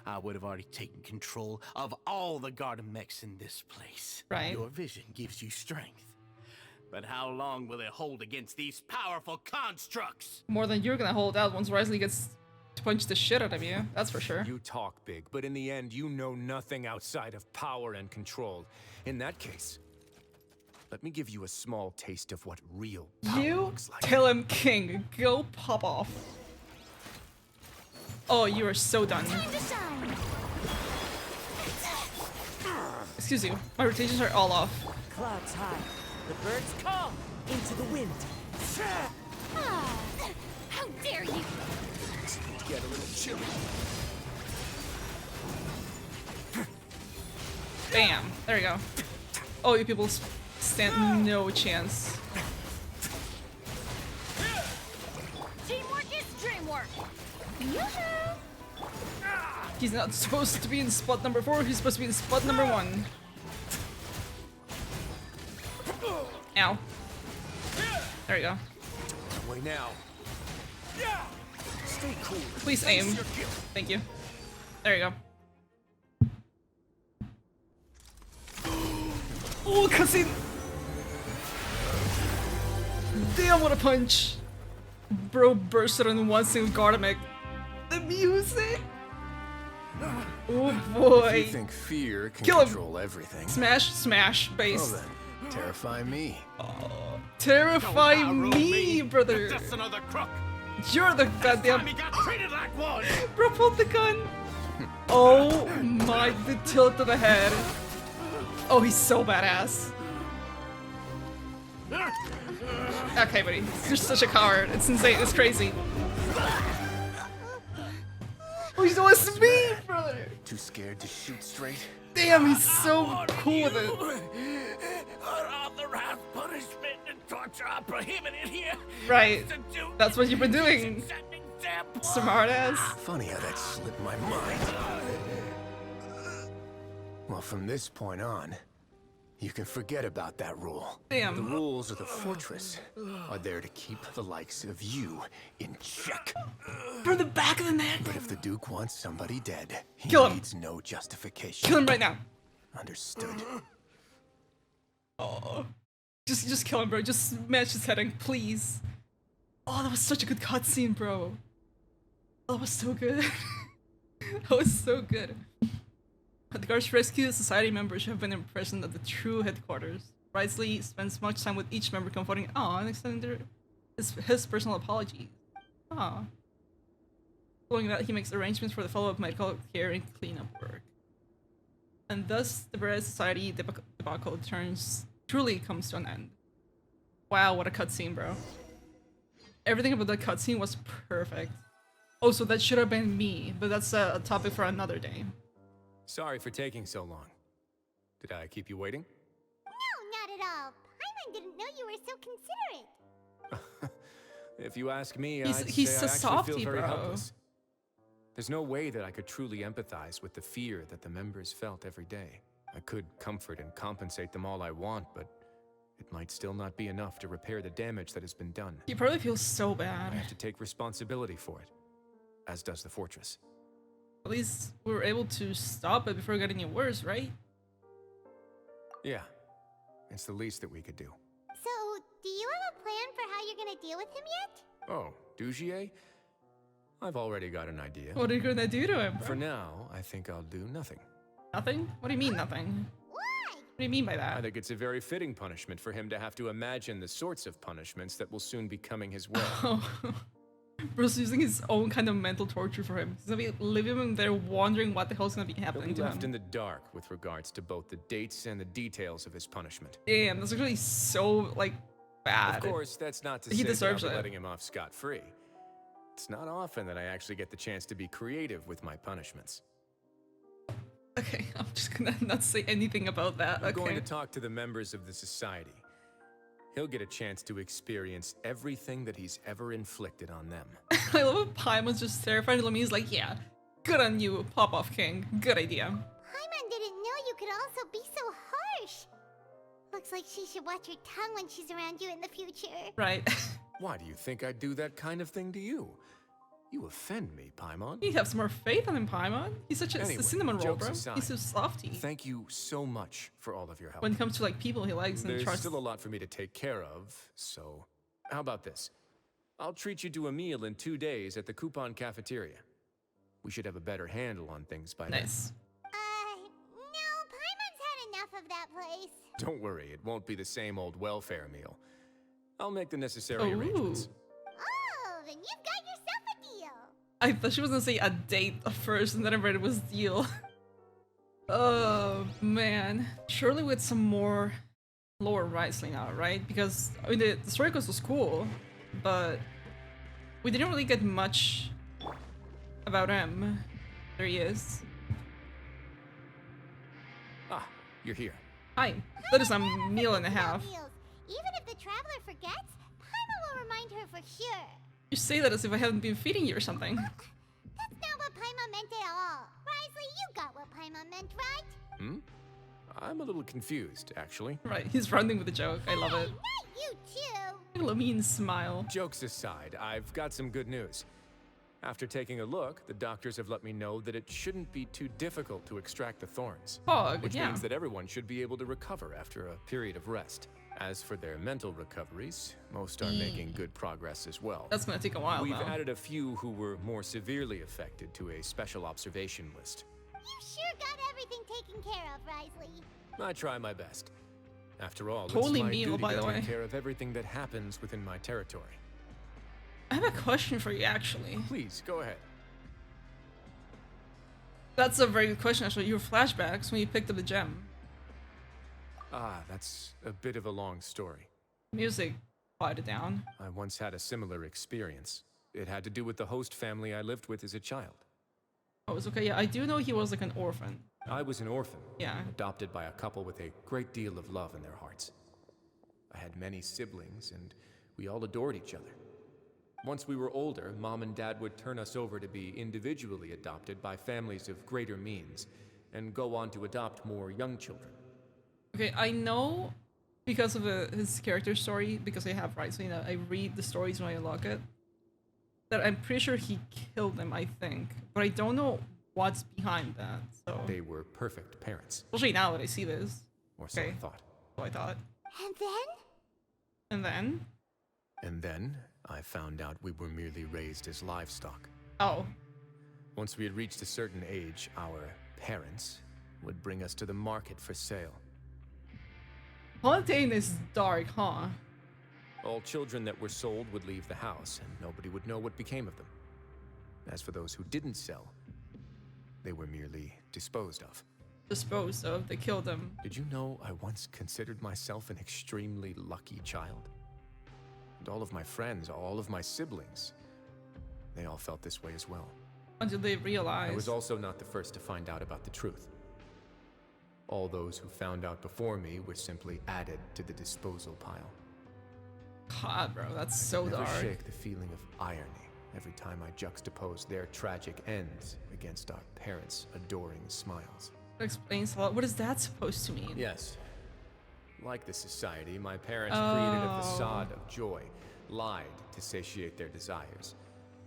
I would have already taken control of all the garden mechs in this place. Right. Your vision gives you strength. But how long will it hold against these powerful constructs? More than you're gonna hold out once Wriothesley gets to punch the shit out of you. That's for sure. You talk big, but in the end, you know nothing outside of power and control. In that case, let me give you a small taste of what real power looks like. Tell him, King. Go pop off. Oh, you are so done. Excuse you. My rotations are all off. Clouds high. The birds call into the wind. How dare you! Get a little chilly. Bam. There we go. Oh, you people stand no chance. Teamwork is dreamwork. He's not supposed to be in spot number 4, he's supposed to be in spot number 1. Ow. There we go. Way now. Stay cool. Please aim. Thank you. There you go. Oh, cutscene! Damn, what a punch! Bro bursted in one single Gardamek. The music! Oh boy! If you think fear can Kill him. control everything. Smash, smash, base. Well then, terrify me. Terrify me, brother! Just another crook. You're the goddamn. He got treated like one. Bro pulled the gun! Oh my, the tilt to the head. Oh, he's so badass. Okay, buddy. You're such a coward. It's insane. It's crazy. Oh, he's almost me, brother. Too scared to shoot straight? Damn, he's so cool with it. Unauthorized punishment and torture are prohibited here. Right. That's what you've been doing. Smart ass. Funny how that slipped my mind. Well, from this point on, you can forget about that rule. Damn. The rules of the fortress are there to keep the likes of you in check. From the back of the neck. But if the Duke wants somebody dead, he Kill him. needs no justification. Kill him right now. Understood. Oh. Just kill him, bro. Just smash his head in, please. Oh, that was such a good cutscene, bro. That was so good. That was so good. The guards rescue society members who have been imprisoned at the true headquarters. Wriothesley spends much time with each member comforting and extending his personal apologies. Following that, he makes arrangements for the follow-up medical care and cleanup work. And thus, the Barrett Society debacle truly comes to an end. Wow, what a cutscene, bro. Everything about that cutscene was perfect. Also, that should have been me, but that's a topic for another day. Sorry for taking so long. Did I keep you waiting? No, not at all. Paimon didn't know you were so considerate. If you ask me, He's I'd a say I actually softie, feel very bro. helpless. There's no way that I could truly empathize with the fear that the members felt every day. I could comfort and compensate them all I want, but it might still not be enough to repair the damage that has been done. He probably feels so bad. I have to take responsibility for it, as does the fortress. At least we were able to stop it before getting it worse, right? Yeah, it's the least that we could do. So, do you have a plan for how you're gonna deal with him yet? Oh, Dugier? I've already got an idea. What are you gonna do to him, bro? For now, I think I'll do nothing. Nothing? What do you mean nothing? Why? What do you mean by that? I think it's a very fitting punishment for him to have to imagine the sorts of punishments that will soon be coming his way. Bro's using his own kind of mental torture for him. He's gonna be leaving him there wondering what the hell's gonna be happening He'll be to left him. in the dark with regards to both the dates and the details of his punishment. Damn, that's actually so, like, bad. Of course, that's not to He say that I'll deserves be it. letting him off scot-free. It's not often that I actually get the chance to be creative with my punishments. Okay, I'm just gonna not say anything about that. I'm going Okay. to talk to the members of the society. He'll get a chance to experience everything that he's ever inflicted on them. I love how Paimon's just terrified of me. He's like, yeah, good on you, Pop-Off King. Good idea. Paimon didn't know you could also be so harsh. Looks like she should watch her tongue when she's around you in the future. Right. Why do you think I'd do that kind of thing to you? You offend me, Paimon. You have some more faith on him, Paimon. He's such a Anyway, cinnamon roll, jokes bro. aside, He's so softy. Thank you so much for all of your help. When it comes to like people he likes and There's trusts. still a lot for me to take care of, so how about this? I'll treat you to a meal in 2 days at the Coupon Cafeteria. We should have a better handle on things by Nice. No, Paimon's had enough of that place. then. Don't worry, it won't be the same old welfare meal. I'll make the necessary arrangements. Oh, then you've got yourself a deal. I thought she was gonna say a date first, and then I read it was deal. Oh man, surely with some more lower Wriothesley now, right? Because I mean the story quest was cool, but we didn't really get much about him. There he is. Ah, you're here. Hi, that is a meal and a half. Meals. Even if the traveler forgets, Paimon will remind her for sure. You say that as if I haven't been feeding you or something. That's not what Paimon meant at all. Wriothesley, you got what Paimon meant, right? Hmm? I'm a little confused, actually. Right, he's running with the joke. I love it. Not you too. Look at me and smile. Jokes aside, I've got some good news. After taking a look, the doctors have let me know that it shouldn't be too difficult to extract the thorns. Oh, which yeah. means that everyone should be able to recover after a period of rest. As for their mental recoveries, most are making good progress as well. That's gonna take a while, We've though. added a few who were more severely affected to a special observation list. You sure got everything taken care of, Wriothesley. I try my best. After all, Holy it's my meal, duty by to the way. take care of everything that happens within my territory. I have a question for you, actually. Please, go ahead. That's a very good question, actually. Your flashbacks when you picked up the gem. Ah, that's a bit of a long story. Music quieted down. I once had a similar experience. It had to do with the host family I lived with as a child. Oh, it's okay. Yeah, I do know he was like an orphan. I was an orphan, Yeah. adopted by a couple with a great deal of love in their hearts. I had many siblings, and we all adored each other. Once we were older, Mom and Dad would turn us over to be individually adopted by families of greater means, and go on to adopt more young children. Okay, I know because of his character story, because I have rights, so, you know, I read the stories when I unlock it, that I'm pretty sure he killed them, I think. But I don't know what's behind that, so... They were perfect parents. Especially now that I see this. Or so Okay. I thought. So I thought. And then? And then? And then, I found out we were merely raised as livestock. Oh. Once we had reached a certain age, our parents would bring us to the market for sale. Hauntain is dark, huh? All children that were sold would leave the house, and nobody would know what became of them. As for those who didn't sell, they were merely disposed of. Disposed of, they killed him. Did you know I once considered myself an extremely lucky child? And all of my friends, all of my siblings, they all felt this way as well. Until they I realized. was also not the first to find out about the truth. All those who found out before me were simply added to the disposal pile. God, bro, that's so Never dark. shake the feeling of irony every time I juxtapose their tragic ends against our parents' adoring smiles. That explains a lot. What is that supposed to mean? Yes. Like the society, my parents created a facade of joy, lied to satiate their desires,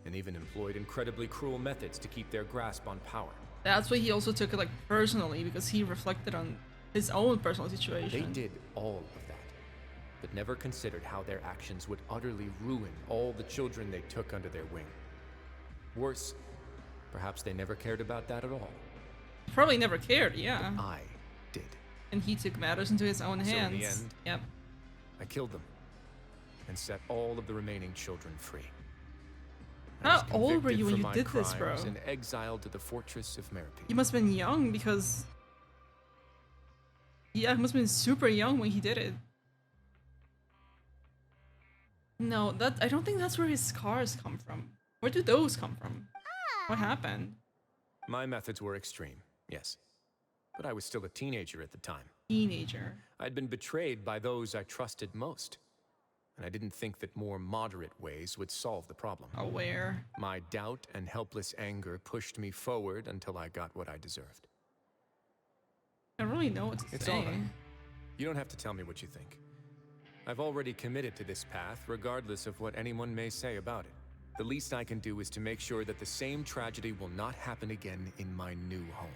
and even employed incredibly cruel methods to keep their grasp on power. That's why he also took it like personally, because he reflected on his own personal situation. They did all of that. but never considered how their actions would utterly ruin all the children they took under their wing. Worse, perhaps they never cared about that at all. Probably never cared, yeah. But I did. And he took matters into his own hands. So in the end, yep. I killed them and set all of the remaining children free. How old were you when you did this, bro? And exiled to the fortress of Meropide. You must have been young because... Yeah, he must have been super young when he did it. No, I don't think that's where his scars come from. Where do those come from? What happened? My methods were extreme, yes. But I was still a teenager at the time. Teenager. I'd been betrayed by those I trusted most. And I didn't think that more moderate ways would solve the problem. Aware. My doubt and helpless anger pushed me forward until I got what I deserved. I don't really know what to It's say. all right. You don't have to tell me what you think. I've already committed to this path, regardless of what anyone may say about it. The least I can do is to make sure that the same tragedy will not happen again in my new home.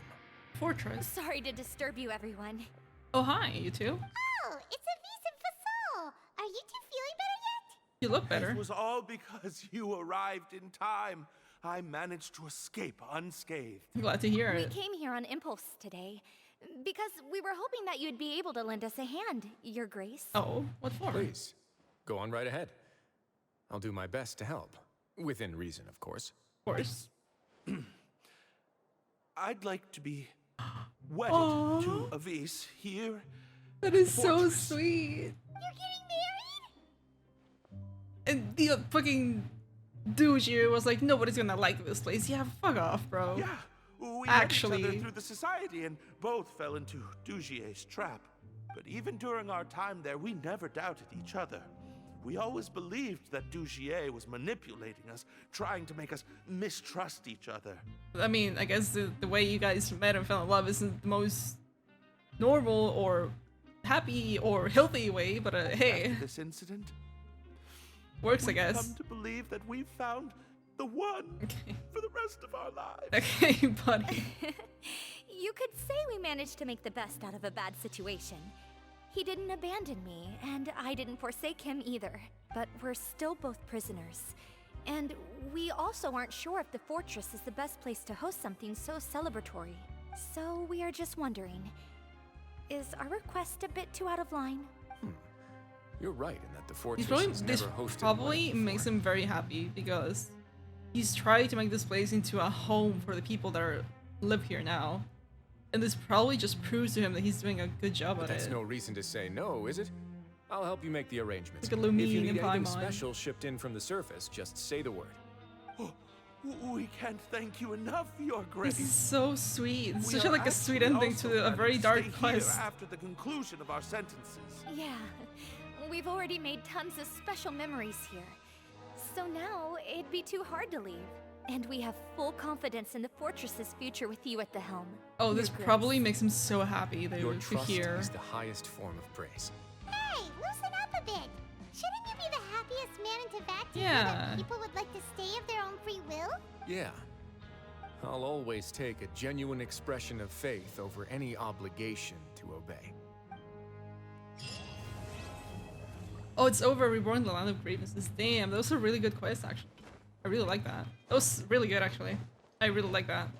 Fortress. Sorry to disturb you, everyone. Oh, hi, you two. Oh, it's Avise and Fasol. Are you two feeling better yet? You look better. It was all because you arrived in time. I managed to escape unscathed. I'm glad to hear We it. came here on impulse today, because we were hoping that you'd be able to lend us a hand, Your Grace. Oh, what for? Please, go on right ahead. I'll do my best to help. Within reason, of course. Of course. I'd like to be wedded to Avise here. That is in the so fortress. sweet. You're getting married? And the fucking douche here was like, nobody's gonna like this place. Yeah, fuck off, bro. Yeah, we Actually. met each other through the society and both fell into Dugier's trap. But even during our time there, we never doubted each other. We always believed that Dugier was manipulating us, trying to make us mistrust each other. I mean, I guess the way you guys met and fell in love isn't the most normal or happy or healthy way, but hey, After this incident, works, I we've guess. come to believe that we've found the one for the rest of our lives. Okay, buddy. You could say we managed to make the best out of a bad situation. He didn't abandon me, and I didn't forsake him either. But we're still both prisoners. And we also aren't sure if the fortress is the best place to host something so celebratory. So we are just wondering, is our request a bit too out of line? You're right in that the He's fortress probably, has this never hosted probably weddings makes before. him very happy because he's trying to make this place into a home for the people that live here now. And this probably just proves to him that he's doing a good job But at that's it. no reason to say no, is it? I'll help you make the arrangements. Like a If you Lumine need in anything Paimon. special shipped in from the surface, just say the word. We can't thank you enough, Your Grace. This is so sweet. It's We such are like a sweet actually ending also to a planning very to dark stay here quest. after the conclusion of our sentences. Yeah, we've already made tons of special memories here. So now, it'd be too hard to leave. And we have full confidence in the fortress's future with you at the helm. Oh, this Your Grace. probably makes him so happy Your to trust hear. is the highest form of praise. Hey, loosen up a bit. Shouldn't you be the happiest man in Teyvat to hear Yeah. that people would like to stay of their own free will? Yeah. I'll always take a genuine expression of faith over any obligation to obey. Oh, it's over. Reborn the Land of Grievances. Damn, that was a really good quest, actually. I really like that. That was really good, actually. I really like that.